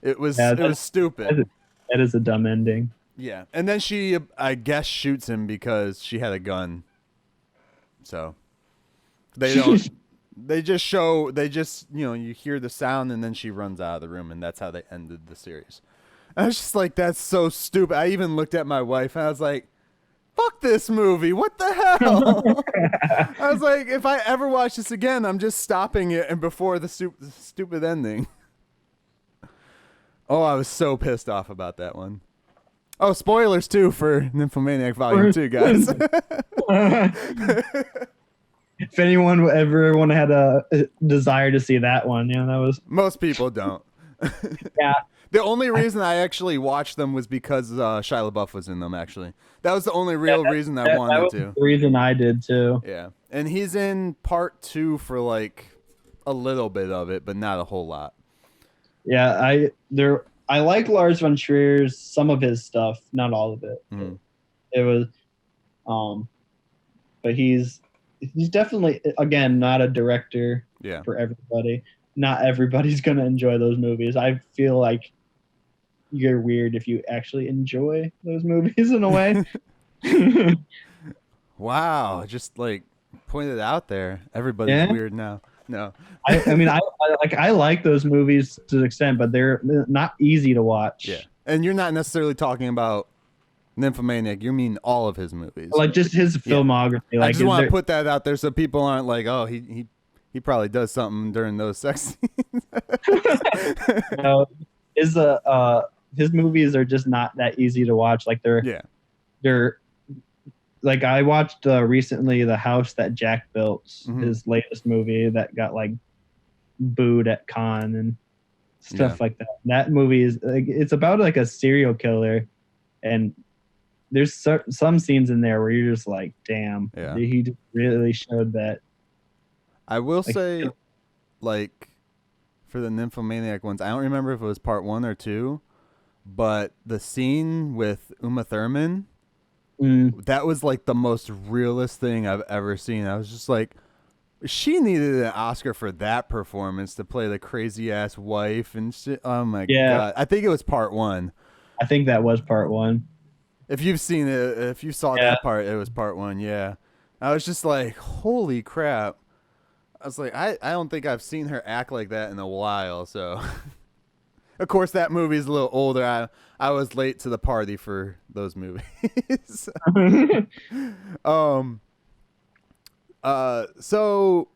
It was stupid. That is a dumb ending. Yeah. And then she, I guess, shoots him because she had a gun. So they don't, you hear the sound, and then she runs out of the room, and that's how they ended the series. I was just like, that's so stupid. I even looked at my wife, and I was like, fuck this movie. What the hell? I was like, if I ever watch this again, I'm just stopping it and before the stupid ending. Oh, I was so pissed off about that one. Oh, spoilers too for Nymphomaniac Volume 2, guys. if anyone ever had a desire to see that one, that was Most people don't. yeah. The only reason I actually watched them was because Shia LaBeouf was in them. Actually, that was the only real reason I wanted that was to. The reason I did too. Yeah, and he's in part 2 for like a little bit of it, but not a whole lot. Yeah, I like Lars von Trier's some of his stuff, not all of it. Mm-hmm. It was, but he's definitely, again, not a director for everybody. Not everybody's gonna enjoy those movies. I feel like you're weird if you actually enjoy those movies in a way. Wow, just like pointed out there. Everybody's weird now. No, I mean, I like those movies to an extent, but they're not easy to watch. Yeah, and you're not necessarily talking about Nymphomaniac. You mean all of his movies, like just his filmography. Like, I just want to put that out there so people aren't like, oh, he probably does something during those sex scenes. No, his movies are just not that easy to watch. Like they're like, I watched recently The House That Jack Built, his latest movie that got like booed at Cannes and stuff like that. That movie is like, it's about like a serial killer, and there's some scenes in there where you're just like, damn, he just really showed that. I will say, like, for the Nymphomaniac ones, I don't remember if it was part 1 or 2, but the scene with Uma Thurman, that was like the most realist thing I've ever seen. I was just like, she needed an Oscar for that performance to play the crazy ass wife and shit. Oh my god! I think it was part 1. I think that was part 1. If you've seen it, if you saw that part, it was part 1. Yeah, I was just like, holy crap! I was like, I don't think I've seen her act like that in a while. So, of course, that movie's a little older. I was late to the party for those movies. So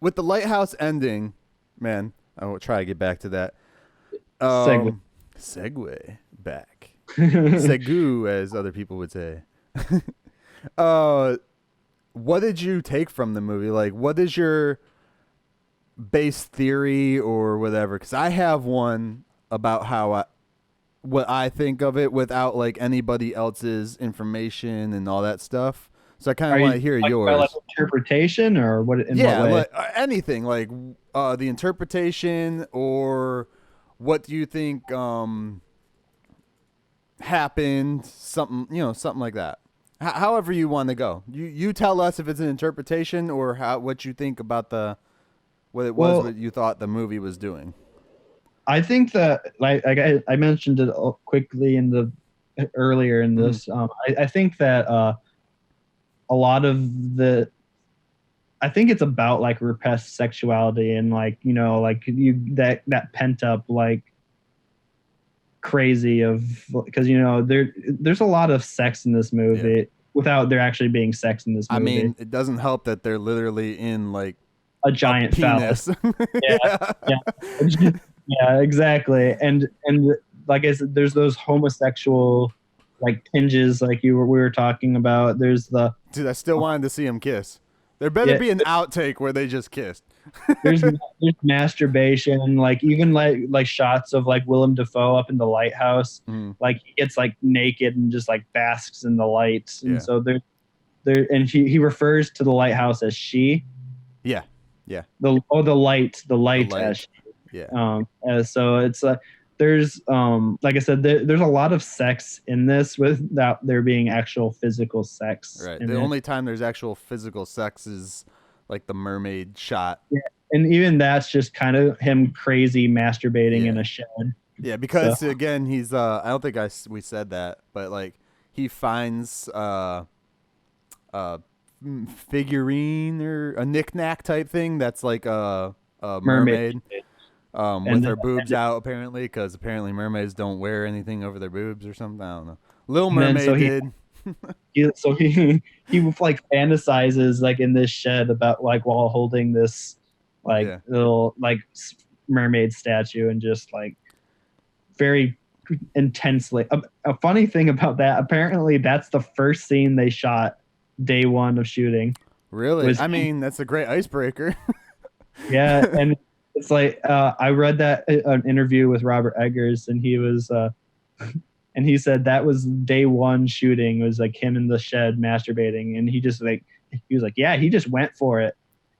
with the Lighthouse ending, man, I will try to get back to that. Segue back. Segu, as other people would say. What did you take from the movie? Like, what is your base theory or whatever? Because I have one about what I think of it without like anybody else's information and all that stuff. So I kind of want to hear yours. About, like, interpretation or what? What way? Like, anything like the interpretation, or what do you think happened? Something like that. However you want to go. You tell us if it's an interpretation or what you think about what you thought the movie was doing. I think that, like I mentioned it quickly earlier in this. I think that a lot of I think it's about like repressed sexuality and like, like that pent up like crazy because there's a lot of sex in this movie without there actually being sex in this movie. I mean, it doesn't help that they're literally in like a giant penis. Yeah, exactly. And like I said, there's those homosexual like tinges like we were talking about. There's dude, I still wanted to see him kiss. There better be an outtake where they just kissed. there's masturbation, like even like shots of like Willem Dafoe up in the lighthouse. Like he gets like naked and just like basks in the lights. And so there and he refers to the lighthouse as she. Yeah. The light as she. Yeah. So it's there's like I said, there's a lot of sex in this without there being actual physical sex. Right. The only time there's actual physical sex is like the mermaid shot. Yeah. And even that's just kind of him crazy masturbating in a shed. Yeah, because again, he's I don't think we said that, but like he finds figurine or a knick-knack type thing that's like a mermaid. With her boobs out, apparently, because apparently mermaids don't wear anything over their boobs or something. I don't know. Little Mermaid did. So he like fantasizes like in this shed about like while holding this like little like mermaid statue and just like very intensely. A funny thing about that, apparently that's the first scene they shot day one of shooting. Really? I mean, that's a great icebreaker. Yeah, and it's like I read that an interview with Robert Eggers, and he was and he said that was day one shooting. It was like him in the shed masturbating, and he was like, yeah, he just went for it.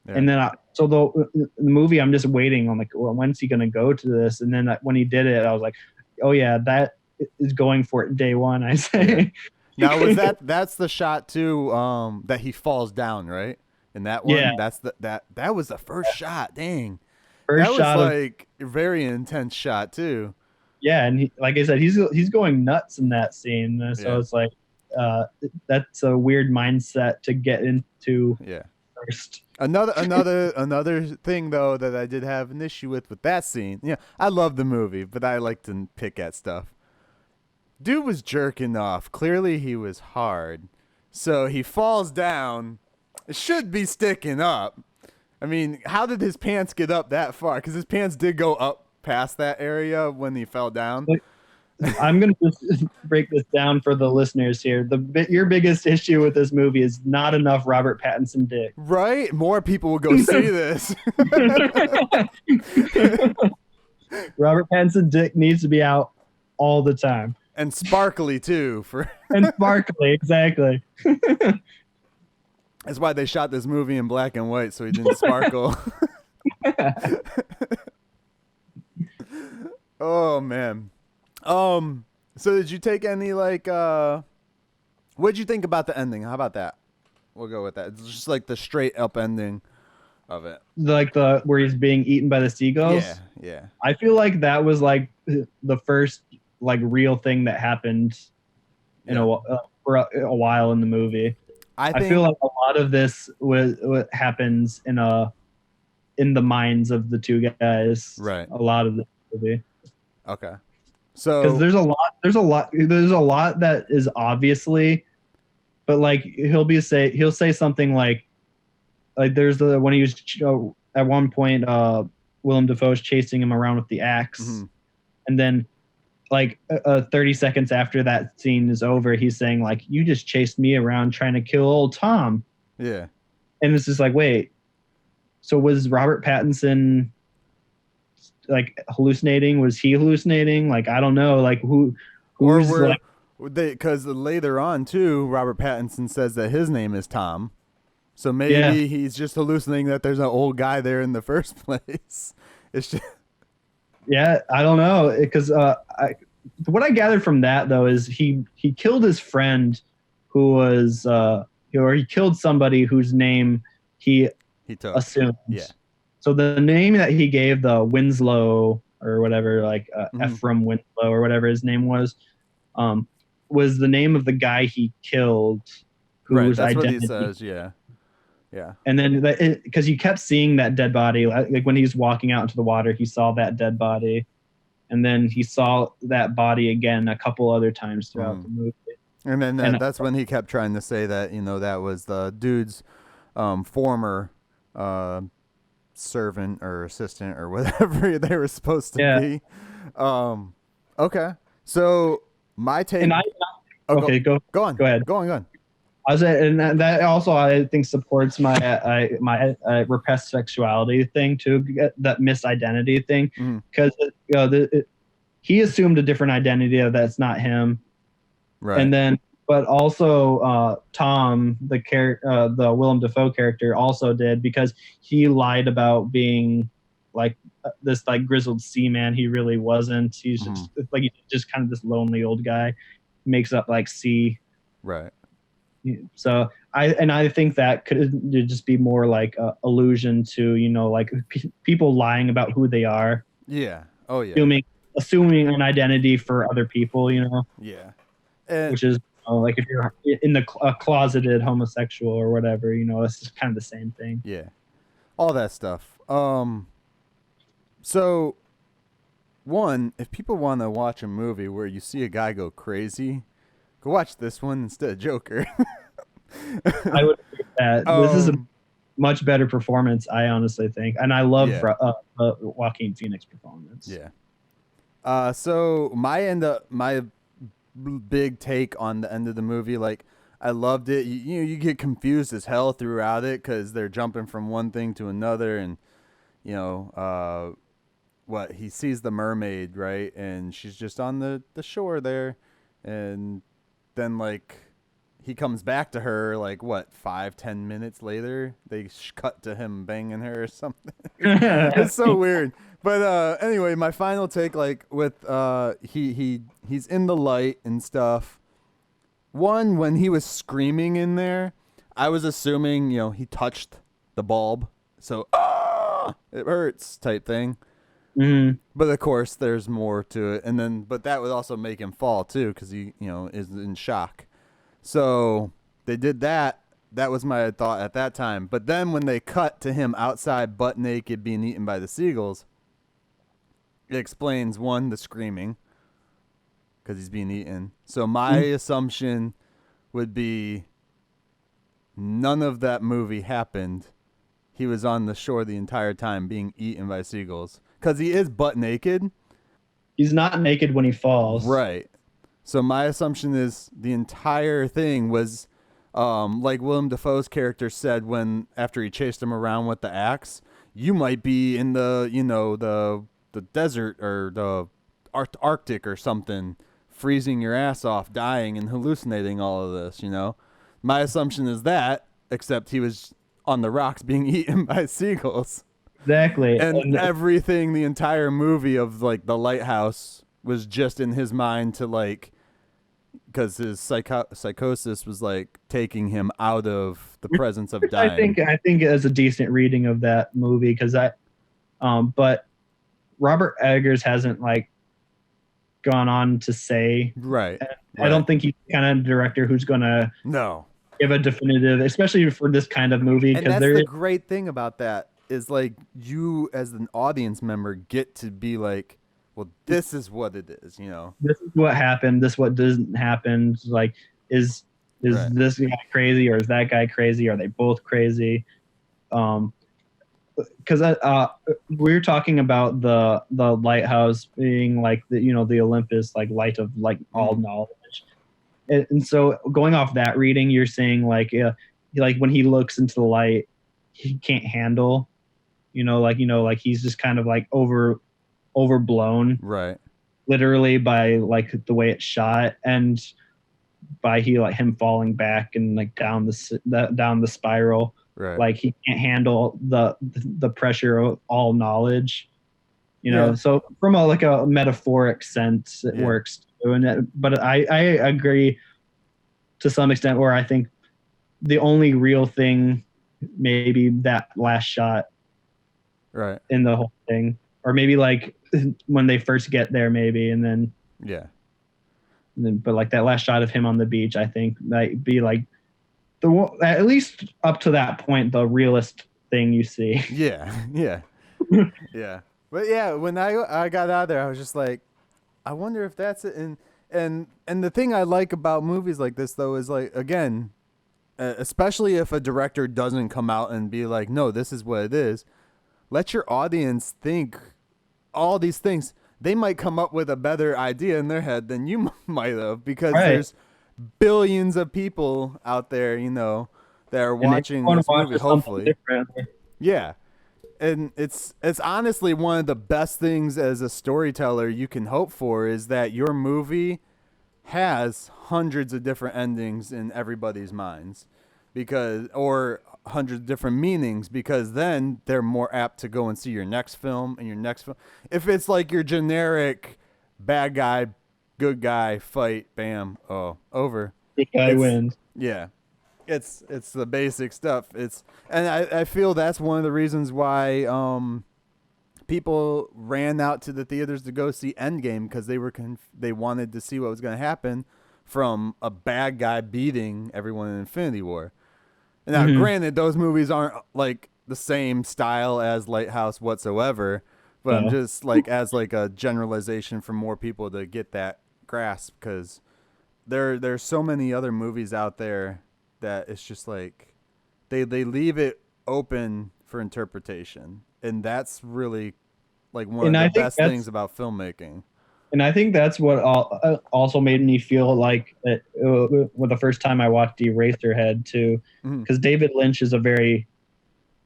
Yeah. And then the movie, I'm just waiting. I'm like, well, when's he gonna go to this? And then when he did it, I was like, oh yeah, that is going for it day one. I say. Yeah. Now that's the shot too that he falls down, right? In that one, Yeah. that's that was the first shot. Dang. First that shot was like a very intense shot too. Yeah, and like I said, he's going nuts in that scene. So it's like that's a weird mindset to get into. Yeah. First. Another thing though that I did have an issue with that scene. Yeah, I love the movie, but I like to pick at stuff. Dude was jerking off. Clearly he was hard. So he falls down. It should be sticking up. I mean, how did his pants get up that far? Because his pants did go up past that area when he fell down. I'm going to just break this down for the listeners here. Your biggest issue with this movie is not enough Robert Pattinson dick. Right? More people will go see this. Robert Pattinson dick needs to be out all the time. And sparkly, too. And sparkly, exactly. That's why they shot this movie in black and white, so he didn't sparkle. Oh, man. So did you take any, like, what'd you think about the ending? How about that? We'll go with that. It's just like the straight up ending of it. Like where he's being eaten by the seagulls? Yeah. I feel like that was like the first like real thing that happened in for a while in the movie. I feel like a lot of this was what happens in the minds of the two guys. Right. A lot of the movie. Okay. So because there's a lot that is obviously, but like he'll say something like there's when he was at one point Willem Dafoe's chasing him around with the axe, and then like 30 seconds after that scene is over, he's saying like, you just chased me around trying to kill old Tom. Yeah. And it's just like, wait, so was Robert Pattinson like hallucinating? Was he hallucinating? Like, I don't know. Like because later on too, Robert Pattinson says that his name is Tom. So maybe he's just hallucinating that there's an old guy there in the first place. It's just... Yeah, I don't know, because what I gathered from that though is he killed his friend, who was or he killed somebody whose name he took. Assumed. Yeah. So the name that he gave, the Winslow or whatever, like Ephraim Winslow or whatever his name was the name of the guy he killed. Right, that's what he says. Yeah. Yeah. And then because he kept seeing that dead body, like when he's walking out into the water, he saw that dead body, and then he saw that body again a couple other times throughout the movie. And then that's when he kept trying to say that, that was the dude's former servant or assistant or whatever they were supposed to be. Okay. So my take. And go on. Go ahead. Go on. I was, and that also I think supports my repressed sexuality thing too, that misidentity thing, because he assumed a different identity that's not him, right? And then, but also Tom, the Willem Dafoe character, also did, because he lied about being like this like grizzled seaman. He really wasn't. He's just kind of this lonely old guy, makes up like sea, right? So I think that could just be more like a allusion to like people lying about who they are. Yeah. Oh yeah. Assuming an identity for other people. Yeah. Which is like if you're in a closeted homosexual or whatever, it's just kind of the same thing. Yeah. All that stuff. So one, if people want to watch a movie where you see a guy go crazy, go watch this one instead of Joker. I would agree with that. This is a much better performance, I honestly think. And I love Joaquin Phoenix performance. Yeah. So my big take on the end of the movie, like, I loved it. You get confused as hell throughout it because they're jumping from one thing to another, and what he sees the mermaid, right, and she's just on the shore there, and then like he comes back to her like what 5-10 minutes later. They cut to him banging her or something. It's so weird. But anyway, my final take, like with he's in the light and stuff. One, when he was screaming in there, I was assuming he touched the bulb, so it hurts type thing. Mm-hmm. But of course, there's more to it, and then but that would also make him fall too because he is in shock. So they did that. That was my thought at that time. But then when they cut to him outside, butt naked, being eaten by the seagulls, it explains one, the screaming, because he's being eaten. So my assumption would be none of that movie happened. He was on the shore the entire time being eaten by seagulls because he is butt naked. He's not naked when he falls. Right. So my assumption is the entire thing was like Willem Dafoe's character said when after he chased him around with the axe, you might be in the the desert or the Arctic or something, freezing your ass off, dying and hallucinating all of this, My assumption is that, except he was on the rocks being eaten by seagulls. Exactly. And everything, the entire movie of like the Lighthouse was just in his mind to like, because his psychosis was like taking him out of the presence of dying. I think it's a decent reading of that movie because but Robert Eggers hasn't like gone on to say. Right. I don't think he's the kind of director who's gonna give a definitive, especially for this kind of movie. And that's the great thing about that is like you as an audience member get to be like, well, this is what it is, This is what happened. This is what doesn't happen. Like, is right. this guy crazy or is that guy crazy? Are they both crazy? Because we were talking about the Lighthouse being like the Olympus, like light of like all knowledge, and so going off that reading, you're saying like when he looks into the light, he can't handle, like he's just kind of like overblown, right? Literally by like the way it's shot and by him falling back and like down the spiral. Right. Like he can't handle the pressure of all knowledge, So from a metaphoric sense, it works too. But I agree to some extent where I think the only real thing maybe that last shot, right, in the whole thing, or maybe like when they first get there, maybe, and then but like that last shot of him on the beach, I think might be like at least up to that point, the realest thing you see. Yeah. Yeah. But yeah, when I got out there, I was just like, I wonder if that's it. And the thing I like about movies like this, though, is like, again, especially if a director doesn't come out and be like, no, this is what it is. Let your audience think all these things. They might come up with a better idea in their head than you might have because there's billions of people out there, that are watching this movie, hopefully. Yeah. And it's honestly one of the best things as a storyteller you can hope for is that your movie has hundreds of different endings in everybody's minds or hundreds of different meanings, because then they're more apt to go and see your next film and your next film. If it's like your generic bad guy, good guy fight, bam, over. Good guy wins. Yeah. It's the basic stuff. And I feel that's one of the reasons why people ran out to the theaters to go see Endgame, because they wanted to see what was going to happen from a bad guy beating everyone in Infinity War. Now, granted, those movies aren't like the same style as Lighthouse whatsoever, but I'm just like as like a generalization for more people to get that grasp, because there's so many other movies out there that it's just like they leave it open for interpretation, and that's really like one of the best things about filmmaking. And I think that's what also made me feel like it, when the first time I watched Eraserhead too, because David Lynch is a very,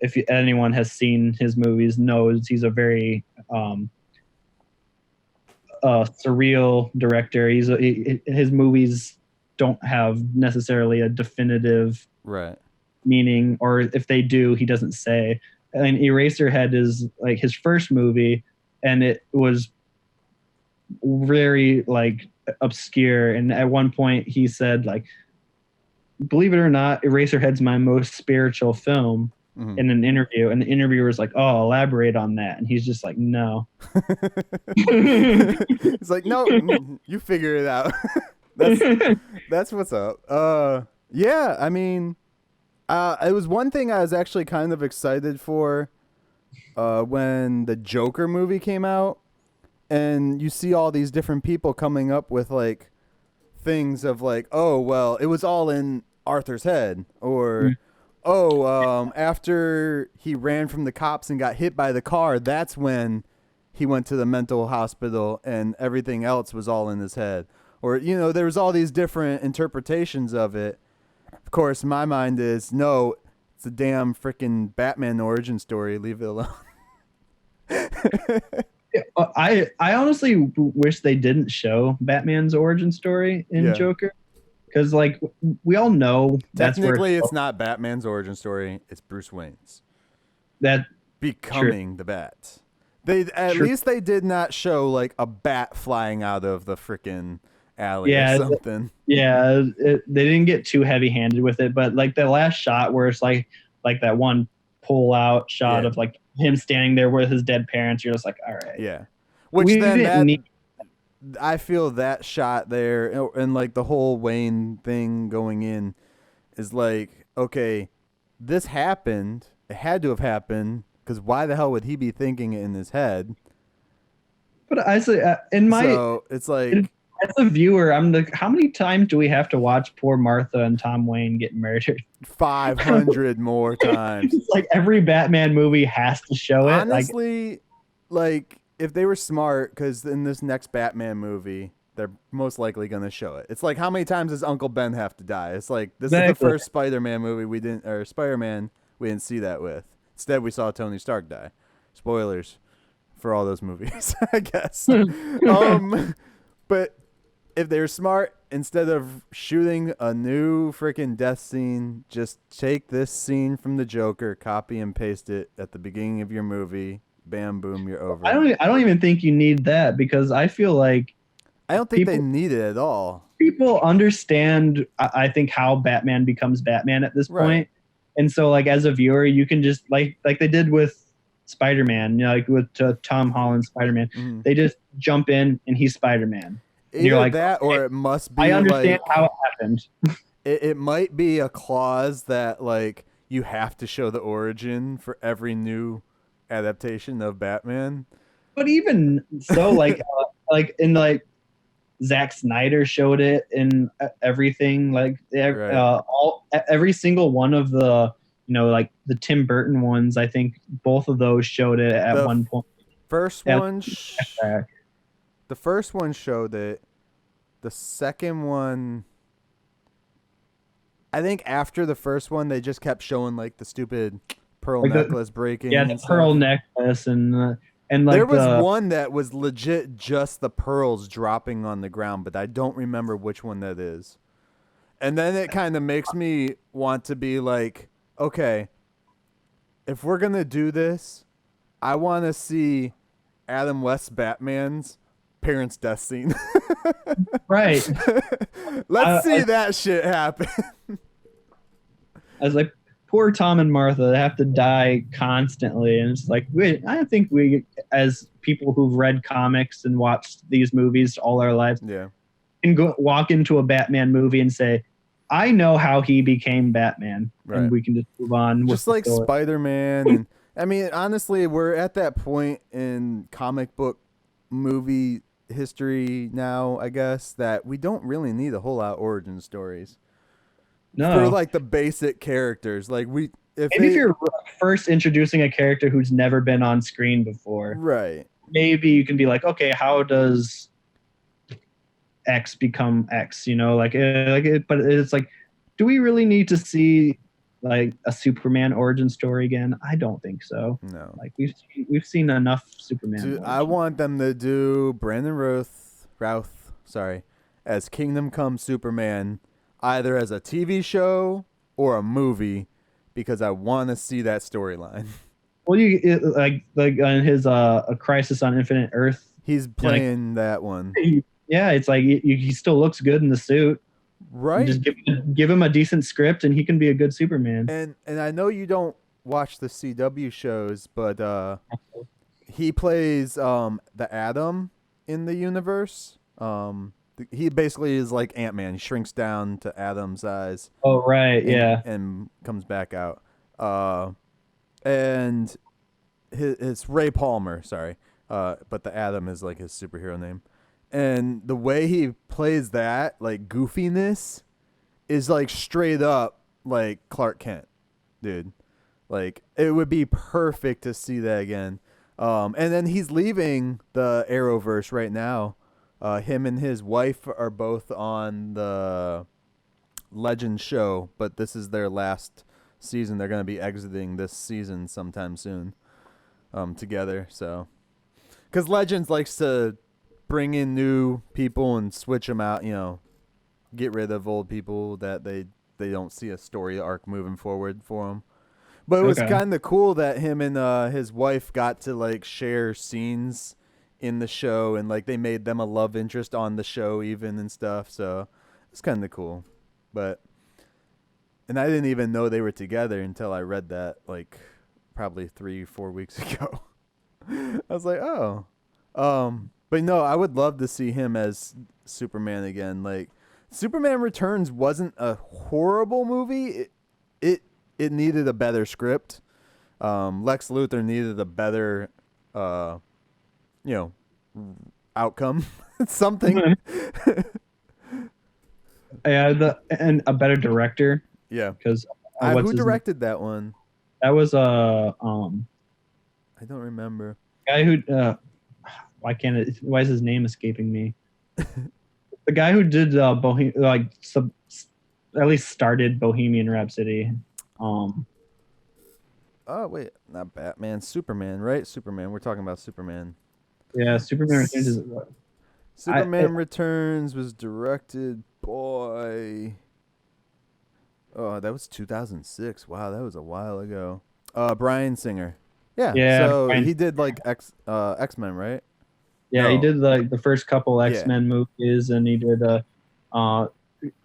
if anyone has seen his movies, knows he's a very surreal director. His movies don't have necessarily a definitive meaning, or if they do, he doesn't say. And Eraserhead is like his first movie, and it was very like obscure. And at one point he said, like, believe it or not, Eraserhead's my most spiritual film in an interview. And the interviewer was like, oh, elaborate on that. And he's just like, no. It's like, no, you figure it out. That's what's up. Yeah, I mean, it was one thing I was actually kind of excited for when the Joker movie came out, and you see all these different people coming up with like things of like, oh, well, it was all in Arthur's head, or after he ran from the cops and got hit by the car, that's when he went to the mental hospital and everything else was all in his head. Or, you know, there was all these different interpretations of it. Of course, my mind is, no, it's a damn freaking Batman origin story. Leave it alone. I honestly wish they didn't show Batman's origin story in Joker. Because, like, we all know that's technically it's not Batman's origin story. It's Bruce Wayne's. That becoming the Bat. At least they did not show, like, a bat flying out of the freaking alley or something. They didn't get too heavy-handed with it. But, like, the last shot where it's, like that one pull-out shot of, like, him standing there with his dead parents, you're just like, all right. Yeah. Which then I feel that shot there and like the whole Wayne thing going in is like, okay, this happened. It had to have happened because why the hell would he be thinking it in his head? But I say so it's like, as a viewer, I'm like, how many times do we have to watch poor Martha and Tom Wayne get murdered? 500 more times. It's like every Batman movie has to show it. Honestly, like if they were smart, because in this next Batman movie, they're most likely going to show it. It's like, how many times does Uncle Ben have to die? It's like, this is the first Spider-Man movie Spider-Man we didn't see that with. Instead, we saw Tony Stark die. Spoilers for all those movies, I guess. But if they're smart, instead of shooting a new freaking death scene, just take this scene from the Joker, copy and paste it at the beginning of your movie. Bam, boom, you're over. I don't even think you need that, because I feel like I don't think they need it at all. People understand, I think, how Batman becomes Batman at this point. And so, like, as a viewer, you can just like they did with Spider-Man, you know, like with Tom Holland's Spider-Man. They just jump in and he's Spider-Man. Either like that, or it must be. I understand how it happened. It might be a clause that like you have to show the origin for every new adaptation of Batman. But even so, like Zack Snyder showed it in everything. Like every single one of the, you know, like the Tim Burton ones. I think both of those showed it at one point. The first one showed it. The second one, I think after the first one, they just kept showing like the stupid pearl necklace breaking. Yeah, the pearl necklace and like there was one that was legit just the pearls dropping on the ground, but I don't remember which one that is. And then it kind of makes me want to be like, okay, if we're gonna do this, I want to see Adam West's Batman's parents' death scene. Right. Let's see that shit happen. I was like, poor Tom and Martha, they have to die constantly. And it's like, I think we, as people who've read comics and watched these movies all our lives, can walk into a Batman movie and say, I know how he became Batman. Right. And we can just move on. Just like Spider-Man. And I mean, honestly, we're at that point in comic book movie history now, I guess, that we don't really need a whole lot of origin stories. No. For like the basic characters. Like if you're first introducing a character who's never been on screen before. Right. Maybe you can be like, okay, how does X become X, but it's like, do we really need to see like a Superman origin story again? I don't think so. No. Like we've seen enough Superman. Dude, I origins. want them to do Brandon Routh, as Kingdom Come Superman, either as a TV show or a movie, because I want to see that storyline. Well, like on his A Crisis on Infinite Earth. He's playing that one. Yeah, it's like he still looks good in the suit. Right. Just give him a decent script, and he can be a good Superman. And I know you don't watch the CW shows, but he plays the Atom in the universe. He basically is like Ant-Man. He shrinks down to Atom's size. Oh right, yeah. And comes back out. And it's Ray Palmer, sorry. But the Atom is like his superhero name. And the way he plays that, like goofiness, is like straight up like Clark Kent, dude. Like it would be perfect to see that again. And then he's leaving the Arrowverse right now. Him and his wife are both on the Legends show, but this is their last season. They're going to be exiting this season sometime soon together. So, because Legends likes to bring in new people and switch them out, get rid of old people that they don't see a story arc moving forward for them. But it was kind of cool that him and his wife got to like share scenes in the show, and like they made them a love interest on the show even and stuff. So it's kind of cool. And I didn't even know they were together until I read that like probably 3-4 weeks ago. I was like, oh. But no, I would love to see him as Superman again. Like Superman Returns wasn't a horrible movie. It needed a better script. Lex Luthor needed a better outcome. Something. Yeah, and a better director. Yeah. Because who directed that one? That was I don't remember. Guy who why is his name escaping me? The guy who did at least started Bohemian Rhapsody. Oh wait, not Batman, Superman, right? Superman. We're talking about Superman. Yeah, Superman Returns. Superman Returns was directed by. Oh, that was 2006. Wow, that was a while ago. Bryan Singer. Yeah. So he did like X-Men, right? Yeah, No. He did like the first couple X-Men movies, and he did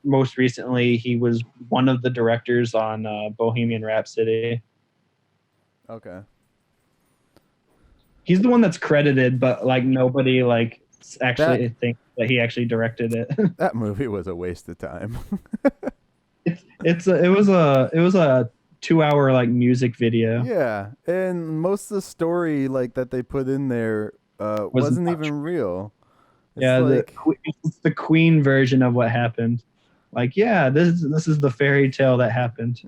most recently he was one of the directors on Bohemian Rhapsody. Okay. He's the one that's credited, but like nobody like actually thinks that he actually directed it. That movie was a waste of time. It was a 2-hour like music video. Yeah, and most of the story like that they put in there wasn't even real. It's it's the Queen version of what happened. Like, yeah, this is the fairy tale that happened.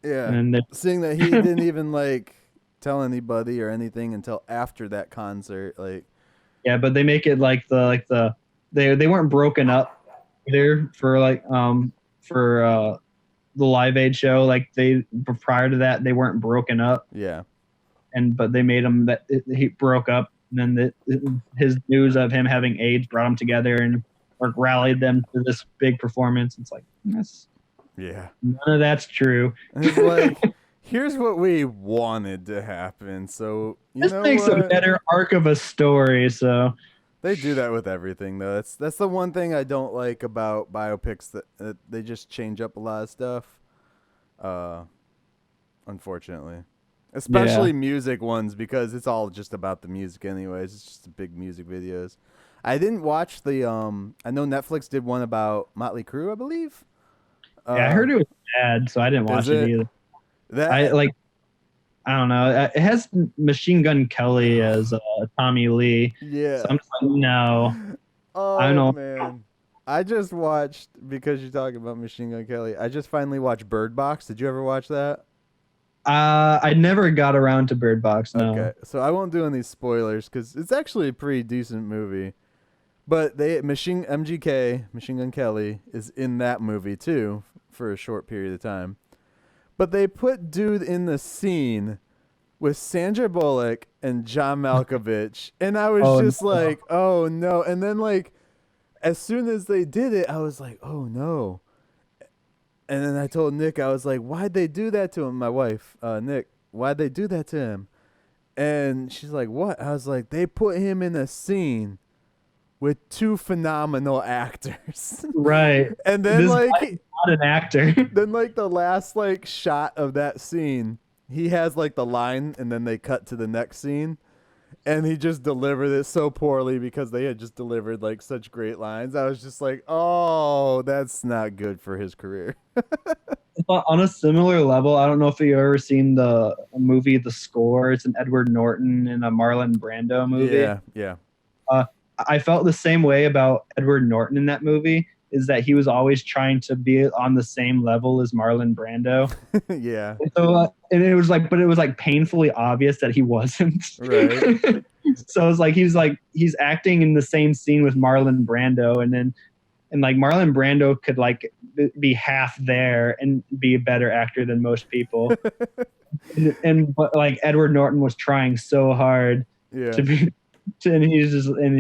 Yeah, and seeing that he didn't even like tell anybody or anything until after that concert, like. Yeah, but they make it like they weren't broken up either for the Live Aid show. Like prior to that, they weren't broken up. Yeah. But they made him that he broke up. And then his news of him having AIDS brought them together and rallied them to this big performance. It's like, none of that's true. And it's like, here's what we wanted to happen. So this makes a better arc of a story. So they do that with everything, though. That's the one thing I don't like about biopics, that they just change up a lot of stuff. Unfortunately. Especially music ones, because it's all just about the music anyways. It's just the big music videos. I didn't watch the I know Netflix did one about Motley Crue, I believe. I heard it was bad, so I didn't watch it either. I don't know. It has Machine Gun Kelly as Tommy Lee. Yeah. So I'm just like, no. Oh, I don't know. Man. I just watched, because you're talking about Machine Gun Kelly, I just finally watched Bird Box. Did you ever watch that? I never got around to Bird Box. No. Okay, so I won't do any spoilers because it's actually a pretty decent movie. But Machine Gun Kelly is in that movie too for a short period of time. But they put dude in the scene with Sandra Bullock and John Malkovich, and I was just like, oh no. And then like as soon as they did it, I was like, oh no. And then I told Nick, I was like, why'd they do that to him? My wife, Nick, why'd they do that to him? And she's like, what? I was like, they put him in a scene with two phenomenal actors. Right. And then this like guy's not an actor. Then like the last like shot of that scene, he has like the line and then they cut to the next scene. And he just delivered it so poorly because they had just delivered like such great lines. I was just like, oh, that's not good for his career. On a similar level, I don't know if you've ever seen the movie The Score. It's an Edward Norton and a Marlon Brando movie. Yeah. I felt the same way about Edward Norton in that movie, is that he was always trying to be on the same level as Marlon Brando. Yeah. And it was like painfully obvious that he wasn't. Right. So it's like he's acting in the same scene with Marlon Brando, and like Marlon Brando could like be half there and be a better actor than most people. But like Edward Norton was trying so hard to be. And he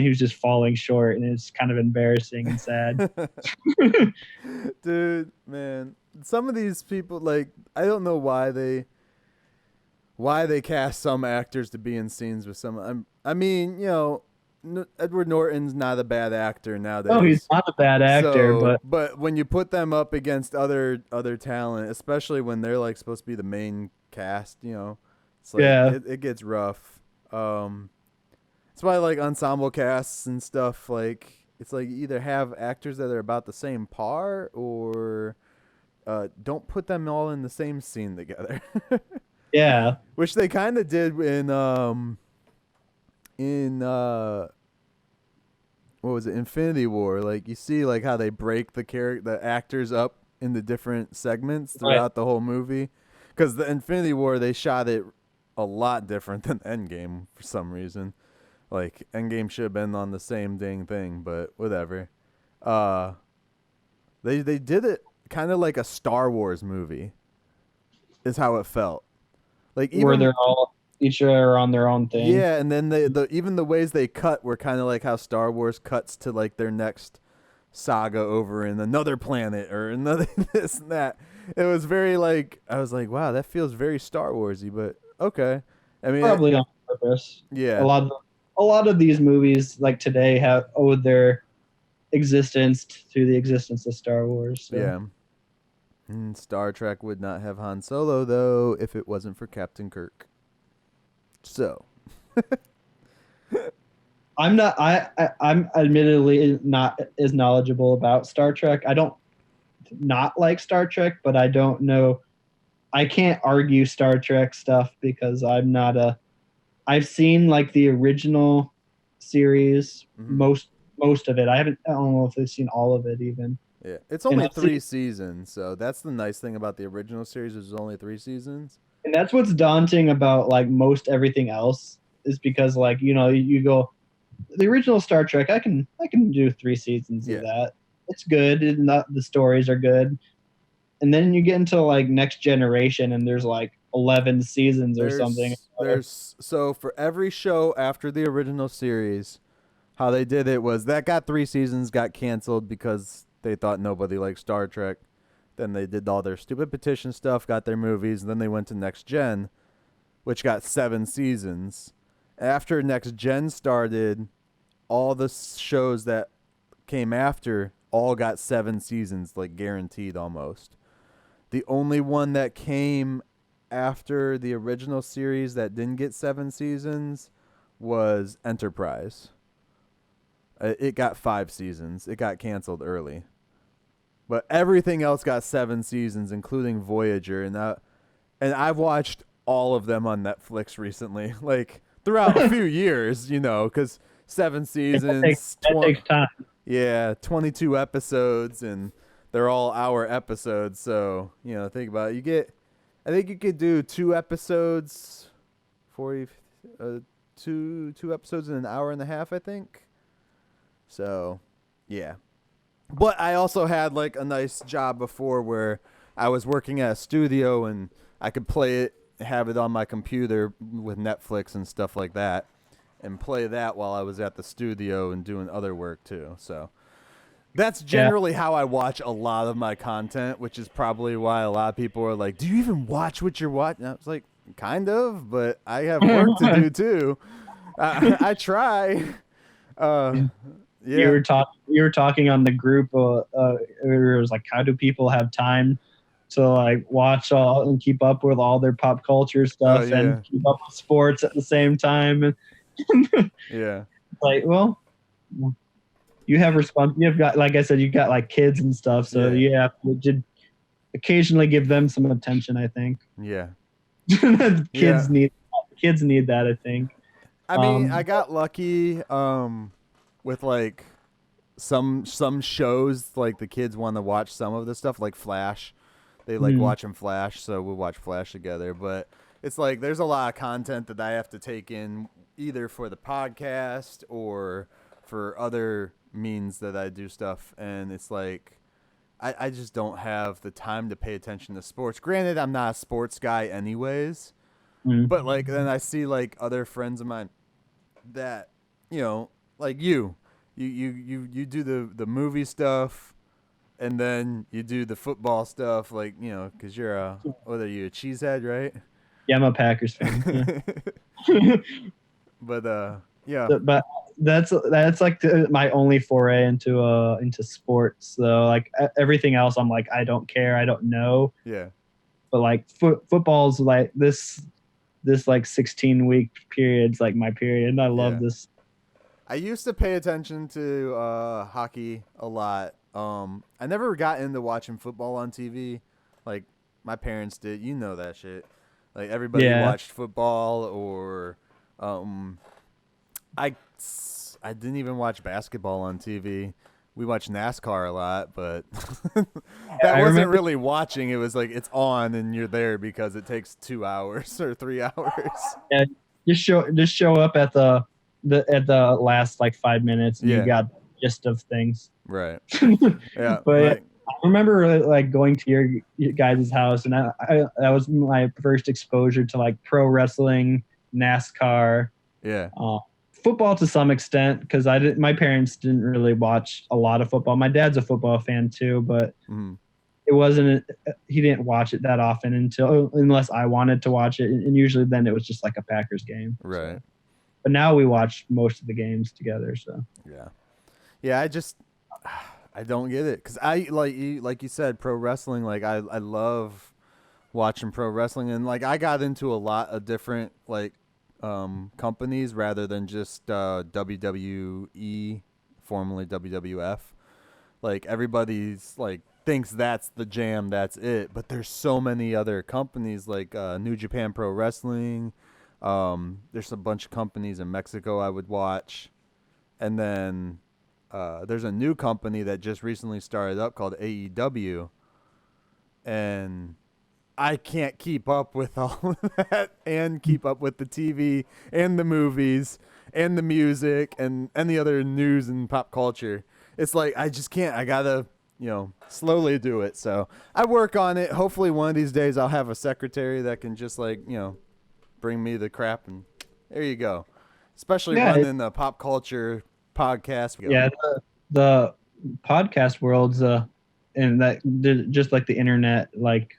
was just falling short, and it's kind of embarrassing and sad. Dude, man, some of these people, like, I don't know why they cast some actors to be in scenes with some. I mean, you know, Edward Norton's not a bad actor nowadays. No, he's not a bad actor, but when you put them up against other talent, especially when they're like supposed to be the main cast, you know, it's like it gets rough. That's why like ensemble casts and stuff, like it's like you either have actors that are about the same par or don't put them all in the same scene together. Yeah. Which they kind of did in what was it, Infinity War? Like you see like how they break the actors up into different segments throughout the whole movie. Because the Infinity War, they shot it a lot different than Endgame for some reason. Like, Endgame should have been on the same dang thing, but whatever. They did it kind of like a Star Wars movie, is how it felt. Like where they're all each are on their own thing. Yeah, and then even the ways they cut were kind of like how Star Wars cuts to like their next saga over in another planet or another this and that. It was very like, I was like, wow, that feels very Star Warsy, but okay. I mean, probably on purpose. Yeah. A lot of these movies like today have owed their existence to the existence of Star Wars. So. Yeah. Star Trek would not have Han Solo though if it wasn't for Captain Kirk. So I'm admittedly not as knowledgeable about Star Trek. I don't not like Star Trek, but I don't know. I can't argue Star Trek stuff because I'm not I've seen like the original series, most of it. I don't know if I've seen all of it even. Yeah, it's only 3 seasons, so that's the nice thing about the original series. Is only 3 seasons, and that's what's daunting about like most everything else is because like you know you go the original Star Trek. I can do 3 seasons of that. It's good, and the stories are good, and then you get into like Next Generation, and there's like 11 seasons or something. So for every show after the original series, how they did it was that got 3 seasons, got canceled because they thought nobody liked Star Trek. Then they did all their stupid petition stuff, got their movies, and then they went to Next Gen, which got 7 seasons. After Next Gen started, all the shows that came after all got 7 seasons, like guaranteed almost. The only one that came after the original series that didn't get 7 seasons was Enterprise. It got 5 seasons. It got canceled early. But everything else got 7 seasons, including Voyager. And I've watched all of them on Netflix recently, like throughout a few years, you know, because 7 seasons. That takes time. Yeah, 22 episodes, and they're all hour episodes. So, you know, think about it. I think you could do 2 episodes, 2 episodes in an hour and a half, I think. So, yeah. But I also had like a nice job before where I was working at a studio and I could play it, have it on my computer with Netflix and stuff like that, and play that while I was at the studio and doing other work too. So that's generally how I watch a lot of my content, which is probably why a lot of people are like, "Do you even watch what you're watching?" I was like, "Kind of, but I have work to do too." I try. Yeah. You were talking on the group. It was like, how do people have time to like watch all and keep up with all their pop culture stuff and keep up with sports at the same time? Yeah. Like, well, you have you've got, like I said, you got like kids and stuff, so you have to occasionally give them some attention, I think. Yeah. Kids need that, I think. I mean, I got lucky with like some shows, like the kids want to watch some of the stuff, like Flash. They like watching Flash, so we'll watch Flash together. But it's like there's a lot of content that I have to take in either for the podcast or for other means that I do stuff. And it's like I just don't have the time to pay attention to sports. Granted, I'm not a sports guy anyways. But like then I see like other friends of mine that, you know, like you do the movie stuff and then you do the football stuff, like, you know, because you're a cheesehead, right? Yeah, I'm a Packers fan. But yeah. But that's like my only foray into sports. So like everything else, I'm like, I don't care, I don't know. Yeah. But like football's like this like 16-week period's like my period, and I love this. I used to pay attention to hockey a lot. I never got into watching football on TV like my parents did. You know that shit. Like everybody watched football, or I didn't even watch basketball on TV. We watched NASCAR a lot, but that wasn't really watching. It was like it's on and you're there because it takes 2 hours or 3 hours. Yeah, just show up at the last like 5 minutes and you got the gist of things. Right. Yeah. But I remember like going to your guys' house, and that was my first exposure to like pro wrestling, NASCAR. Yeah. Football to some extent, because my parents didn't really watch a lot of football. My dad's a football fan too, but it wasn't. He didn't watch it that often unless I wanted to watch it, and usually then it was just like a Packers game. Right. So. But now we watch most of the games together. So. Yeah. I don't get it, because I like you said, pro wrestling. Like I love watching pro wrestling, and like I got into a lot of different like companies rather than just WWE, formerly WWF. Like everybody's like thinks that's the jam, that's it, but there's so many other companies like New Japan Pro Wrestling. There's a bunch of companies in Mexico I would watch, and then there's a new company that just recently started up called AEW, and I can't keep up with all of that and keep up with the TV and the movies and the music and any other news and pop culture. It's like I just can't. I gotta, slowly do it. So I work on it. Hopefully one of these days I'll have a secretary that can just bring me the crap, and there you go. Especially running the pop culture podcast. Yeah, the podcast world's and that just like the internet, like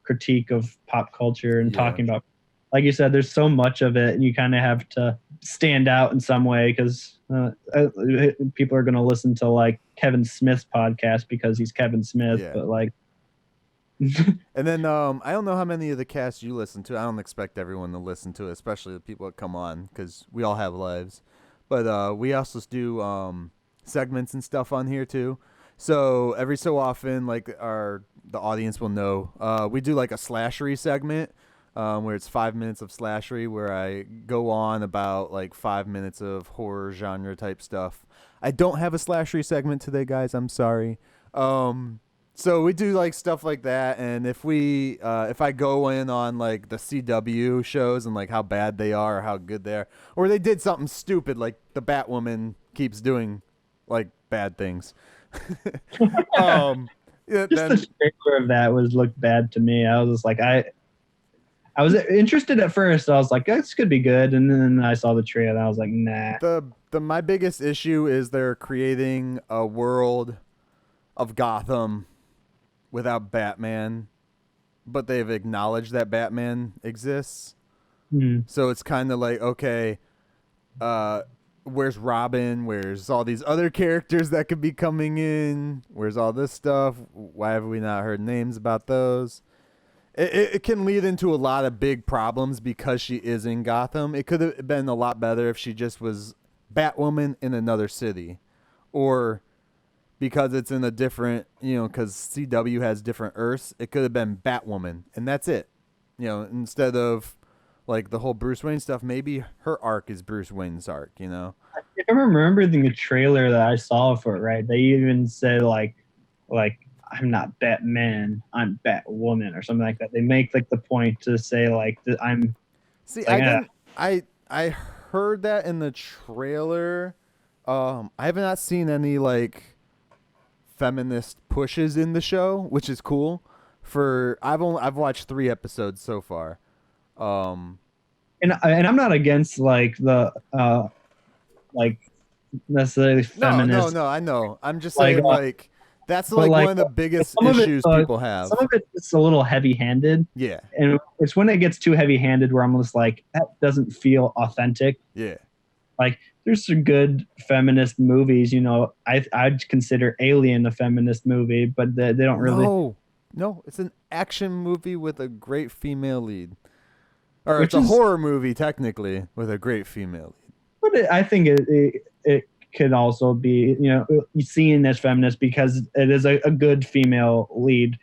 critique of pop culture and talking about, like you said, there's so much of it, and you kind of have to stand out in some way, because people are going to listen to like Kevin Smith's podcast because he's Kevin Smith, but like. And then I don't know how many of the casts you listen to. I don't expect everyone to listen to it, especially the people that come on, because we all have lives. But we also do segments and stuff on here too. So every so often, like the audience will know, we do like a slashery segment where it's 5 minutes of slashery, where I go on about like 5 minutes of horror genre type stuff. I don't have a slashery segment today, guys. I'm sorry. So we do like stuff like that, and if I go in on like the CW shows and like how bad they are or how good they are, or they did something stupid like the Batwoman keeps doing like bad things. Yeah, Just the trailer of that looked bad to me. I was just like, I was interested at first. I was like, this could be good, and then I saw the trailer, and I was like, nah. My biggest issue is they're creating a world of Gotham without Batman, but they've acknowledged that Batman exists. So it's kind of like, okay, where's Robin? Where's all these other characters that could be coming in? Where's all this stuff? Why have we not heard names about those? It can lead into a lot of big problems because she is in Gotham. It could have been a lot better if she just was Batwoman in another city, or because it's in a different, because CW has different Earths, it could have been Batwoman, and that's it. Instead of like the whole Bruce Wayne stuff, maybe her arc is Bruce Wayne's arc, If I'm remembering the trailer that I saw for it, right, they even said like I'm not Batman, I'm Batwoman or something like that. They make like the point to say like that I'm. See, like, I heard that in the trailer. I have not seen any like feminist pushes in the show, which is cool. I've watched 3 episodes so far. And I'm not against like the like necessarily feminist. No, I know. I'm just saying like that's like one of the biggest issues people have. Some of it's a little heavy-handed. Yeah. And it's when it gets too heavy-handed where I'm just like, that doesn't feel authentic. Yeah. Like there's some good feminist movies, I'd consider Alien a feminist movie, but they don't really. No, it's an action movie with a great female lead. Or it's a horror movie, technically, with a great female lead. But I think it could also be, seen as feminist because it is a good female lead,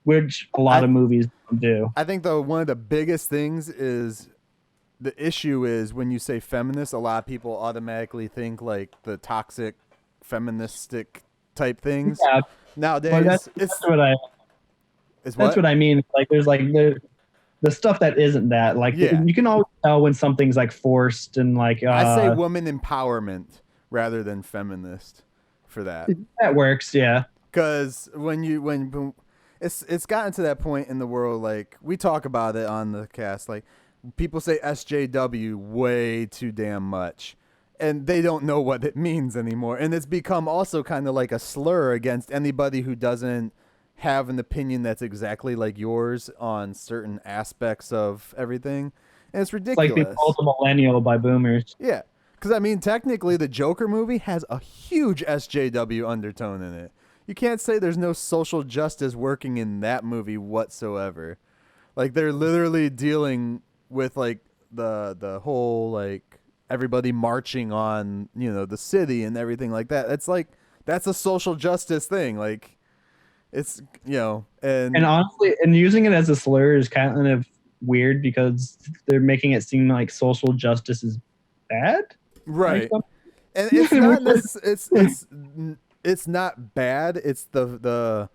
which a lot of movies do. I think, though, one of the biggest things is the issue is when you say feminist, a lot of people automatically think like the toxic, feministic type things. Yeah. Nowadays, that's what I mean. Like, there's like the stuff that isn't that. Like, you can always tell when something's like forced and like. I say woman empowerment rather than feminist for that. That works, yeah. Because when it's gotten to that point in the world, like we talk about it on the cast, like people say SJW way too damn much, and they don't know what it means anymore, and it's become also kind of like a slur against anybody who doesn't have an opinion that's exactly like yours on certain aspects of everything, and it's ridiculous. It's like being called a millennial by boomers. Yeah, because I mean, technically, the Joker movie has a huge SJW undertone in it. You can't say there's no social justice working in that movie whatsoever. Like they're literally dealing with like the whole like everybody marching on the city and everything like that. It's like that's a social justice thing. Like. It's and honestly, and using it as a slur is kind of weird because they're making it seem like social justice is bad, right? And it's not it's not bad. It's the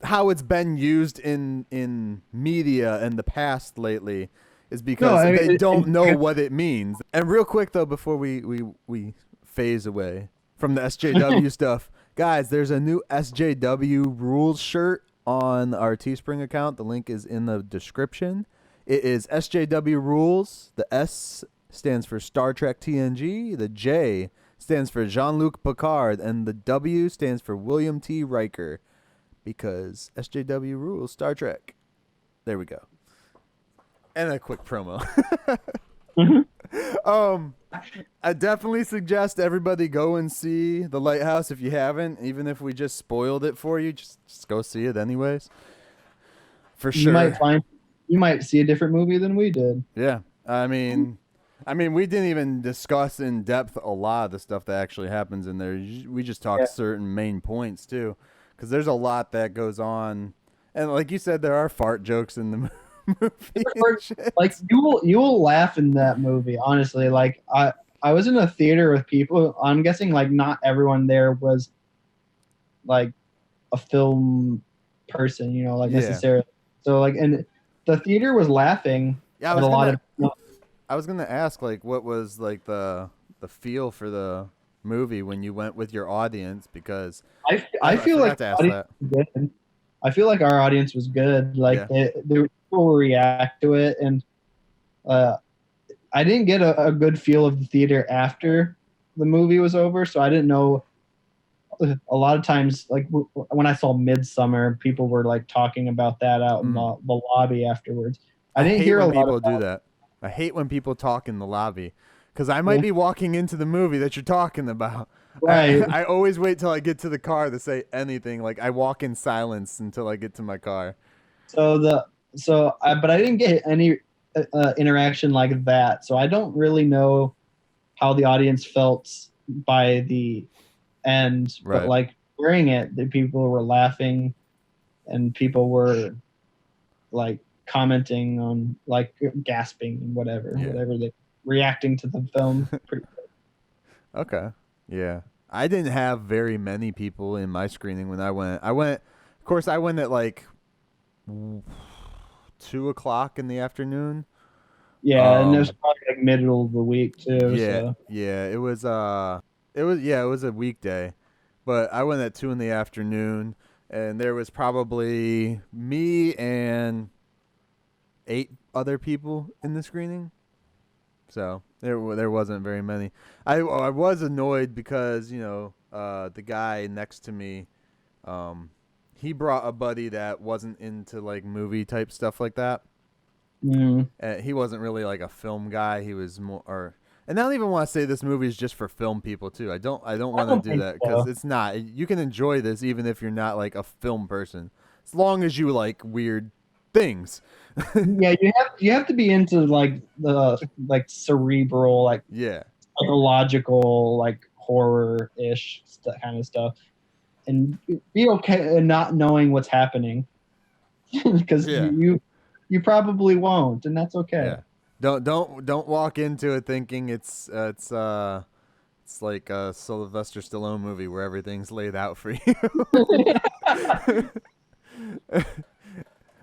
how it's been used in media in the past lately is because they don't know what it means. And real quick though, before we phase away from the SJW stuff. Guys, there's a new SJW rules shirt on our Teespring account. The link is in the description. It is SJW rules. The S stands for Star Trek TNG. The J stands for Jean-Luc Picard. And the W stands for William T. Riker. Because SJW rules Star Trek. There we go. And a quick promo. I definitely suggest everybody go and see The Lighthouse if you haven't. Even if we just spoiled it for you, just go see it anyways. For sure. You might see a different movie than we did. Yeah. I mean, we didn't even discuss in depth a lot of the stuff that actually happens in there. We just talked certain main points too, because there's a lot that goes on. And like you said, there are fart jokes in the movie. Like you will laugh in that movie, honestly. Like I was in a theater with people. I'm guessing like not everyone there was like a film person, necessarily. So like, and the theater was laughing. Yeah, I was gonna ask like what was like the the feel for the movie when you went with your audience? Because I feel like forgot to ask that. good. I feel like our audience was good. Like people will react to it, and I didn't get a good feel of the theater after the movie was over, so I didn't know. A lot of times, like when I saw Midsummer, people were like talking about that out in the lobby afterwards. I didn't hear a lot people do that. I hate when people talk in the lobby because I might be walking into the movie that you're talking about. Right. I always wait till I get to the car to say anything. Like I walk in silence until I get to my car. But I didn't get any interaction like that, so I don't really know how the audience felt by the end. Right. But like during it, the people were laughing, and people were like commenting on, like gasping and whatever they reacting to the film. Pretty good. Okay. Yeah. I didn't have very many people in my screening when I went. Of course, I went at like 2:00 in the afternoon. Yeah, and it was probably like middle of the week too. Yeah, so. yeah. It was a weekday, but I went at 2 in the afternoon, and there was probably me and 8 other people in the screening. So there wasn't very many. I was annoyed because the guy next to me, he brought a buddy that wasn't into like movie type stuff like that. He wasn't really like a film guy. He was more, and I don't even want to say this movie is just for film people too. I don't want to do that because it's not. You can enjoy this even if you're not like a film person, as long as you like weird things. Yeah, you have to be into like the cerebral, like psychological, like horror-ish kind of stuff, and be okay not knowing what's happening because you probably won't, and that's okay. Yeah. Don't walk into it thinking it's like a Sylvester Stallone movie where everything's laid out for you.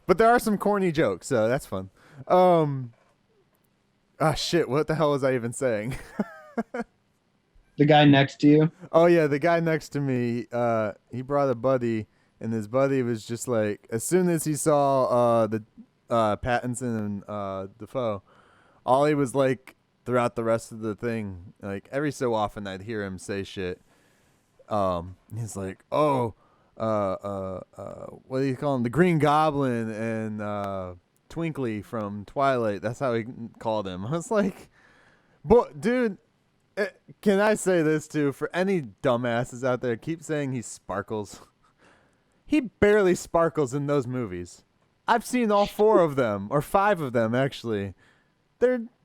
But there are some corny jokes, so that's fun. Shit, what the hell was I even saying? The guy next to you? Oh yeah, the guy next to me, he brought a buddy, and his buddy was just like, as soon as he saw the Pattinson and Defoe, all he was like throughout the rest of the thing, like every so often I'd hear him say shit. He's like, what do you call him? The Green Goblin and Twinkly from Twilight. That's how he called him. I was like, but dude, can I say this too? For any dumbasses out there, keep saying he sparkles. He barely sparkles in those movies. I've seen all 4 of them, or 5 of them actually.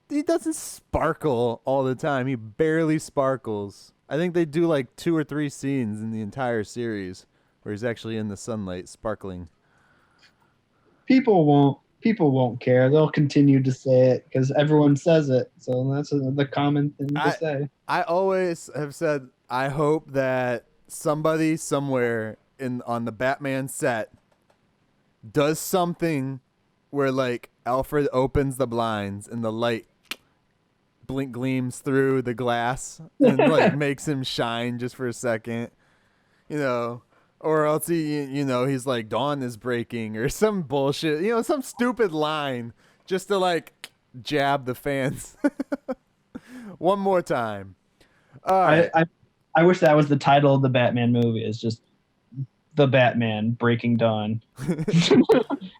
He doesn't sparkle all the time. He barely sparkles. I think they do like 2 or 3 scenes in the entire series where he's actually in the sunlight sparkling. People won't care. They'll continue to say it because everyone says it. So that's the common thing to say. I always have said, I hope that somebody somewhere on the Batman set does something where like Alfred opens the blinds and the light gleams through the glass and like makes him shine just for a second, or else he's like, dawn is breaking or some bullshit, some stupid line just to like jab the fans. One more time. I wish that was the title of the Batman movie. It's just The Batman Breaking Dawn.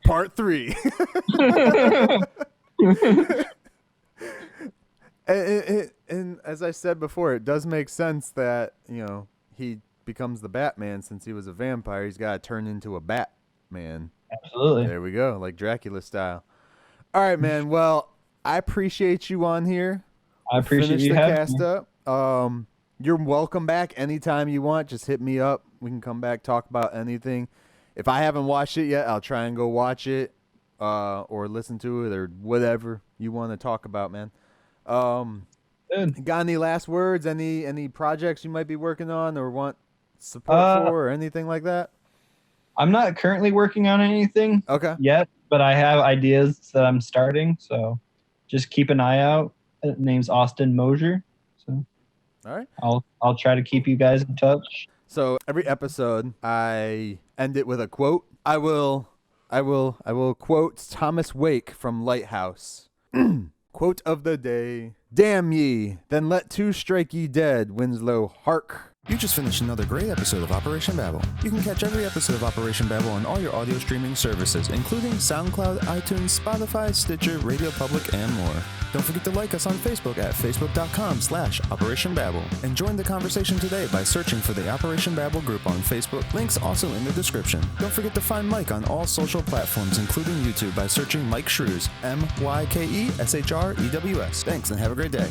Part 3. And as I said before, it does make sense that, he becomes the Batman since he was a vampire. He's got to turn into a Batman. Absolutely. There we go, like Dracula style. All right, man. Well, I appreciate you on here. I appreciate you having me. Finish the cast up. You're welcome back anytime you want. Just hit me up. We can come back, talk about anything. If I haven't watched it yet, I'll try and go watch it or listen to it or whatever you want to talk about, man. Got any last words? Any projects you might be working on or want support for or anything like that? I'm not currently working on anything yet, but I have ideas that I'm starting. So just keep an eye out. It name's Austin Mosher. So All right. I'll try to keep you guys in touch. So every episode, I end it with a quote. I will quote Thomas Wake from Lighthouse. Quote of the day. Damn ye, then let two strike ye dead, Winslow, hark. You just finished another great episode of Operation Babble. You can catch every episode of Operation Babble on all your audio streaming services, including SoundCloud, iTunes, Spotify, Stitcher, Radio Public, and more. Don't forget to like us on Facebook at facebook.com/Operation Babble. And join the conversation today by searching for the Operation Babble group on Facebook. Links also in the description. Don't forget to find Myke on all social platforms, including YouTube, by searching Myke Shrews, MYKESHREWS. Thanks and have a great day.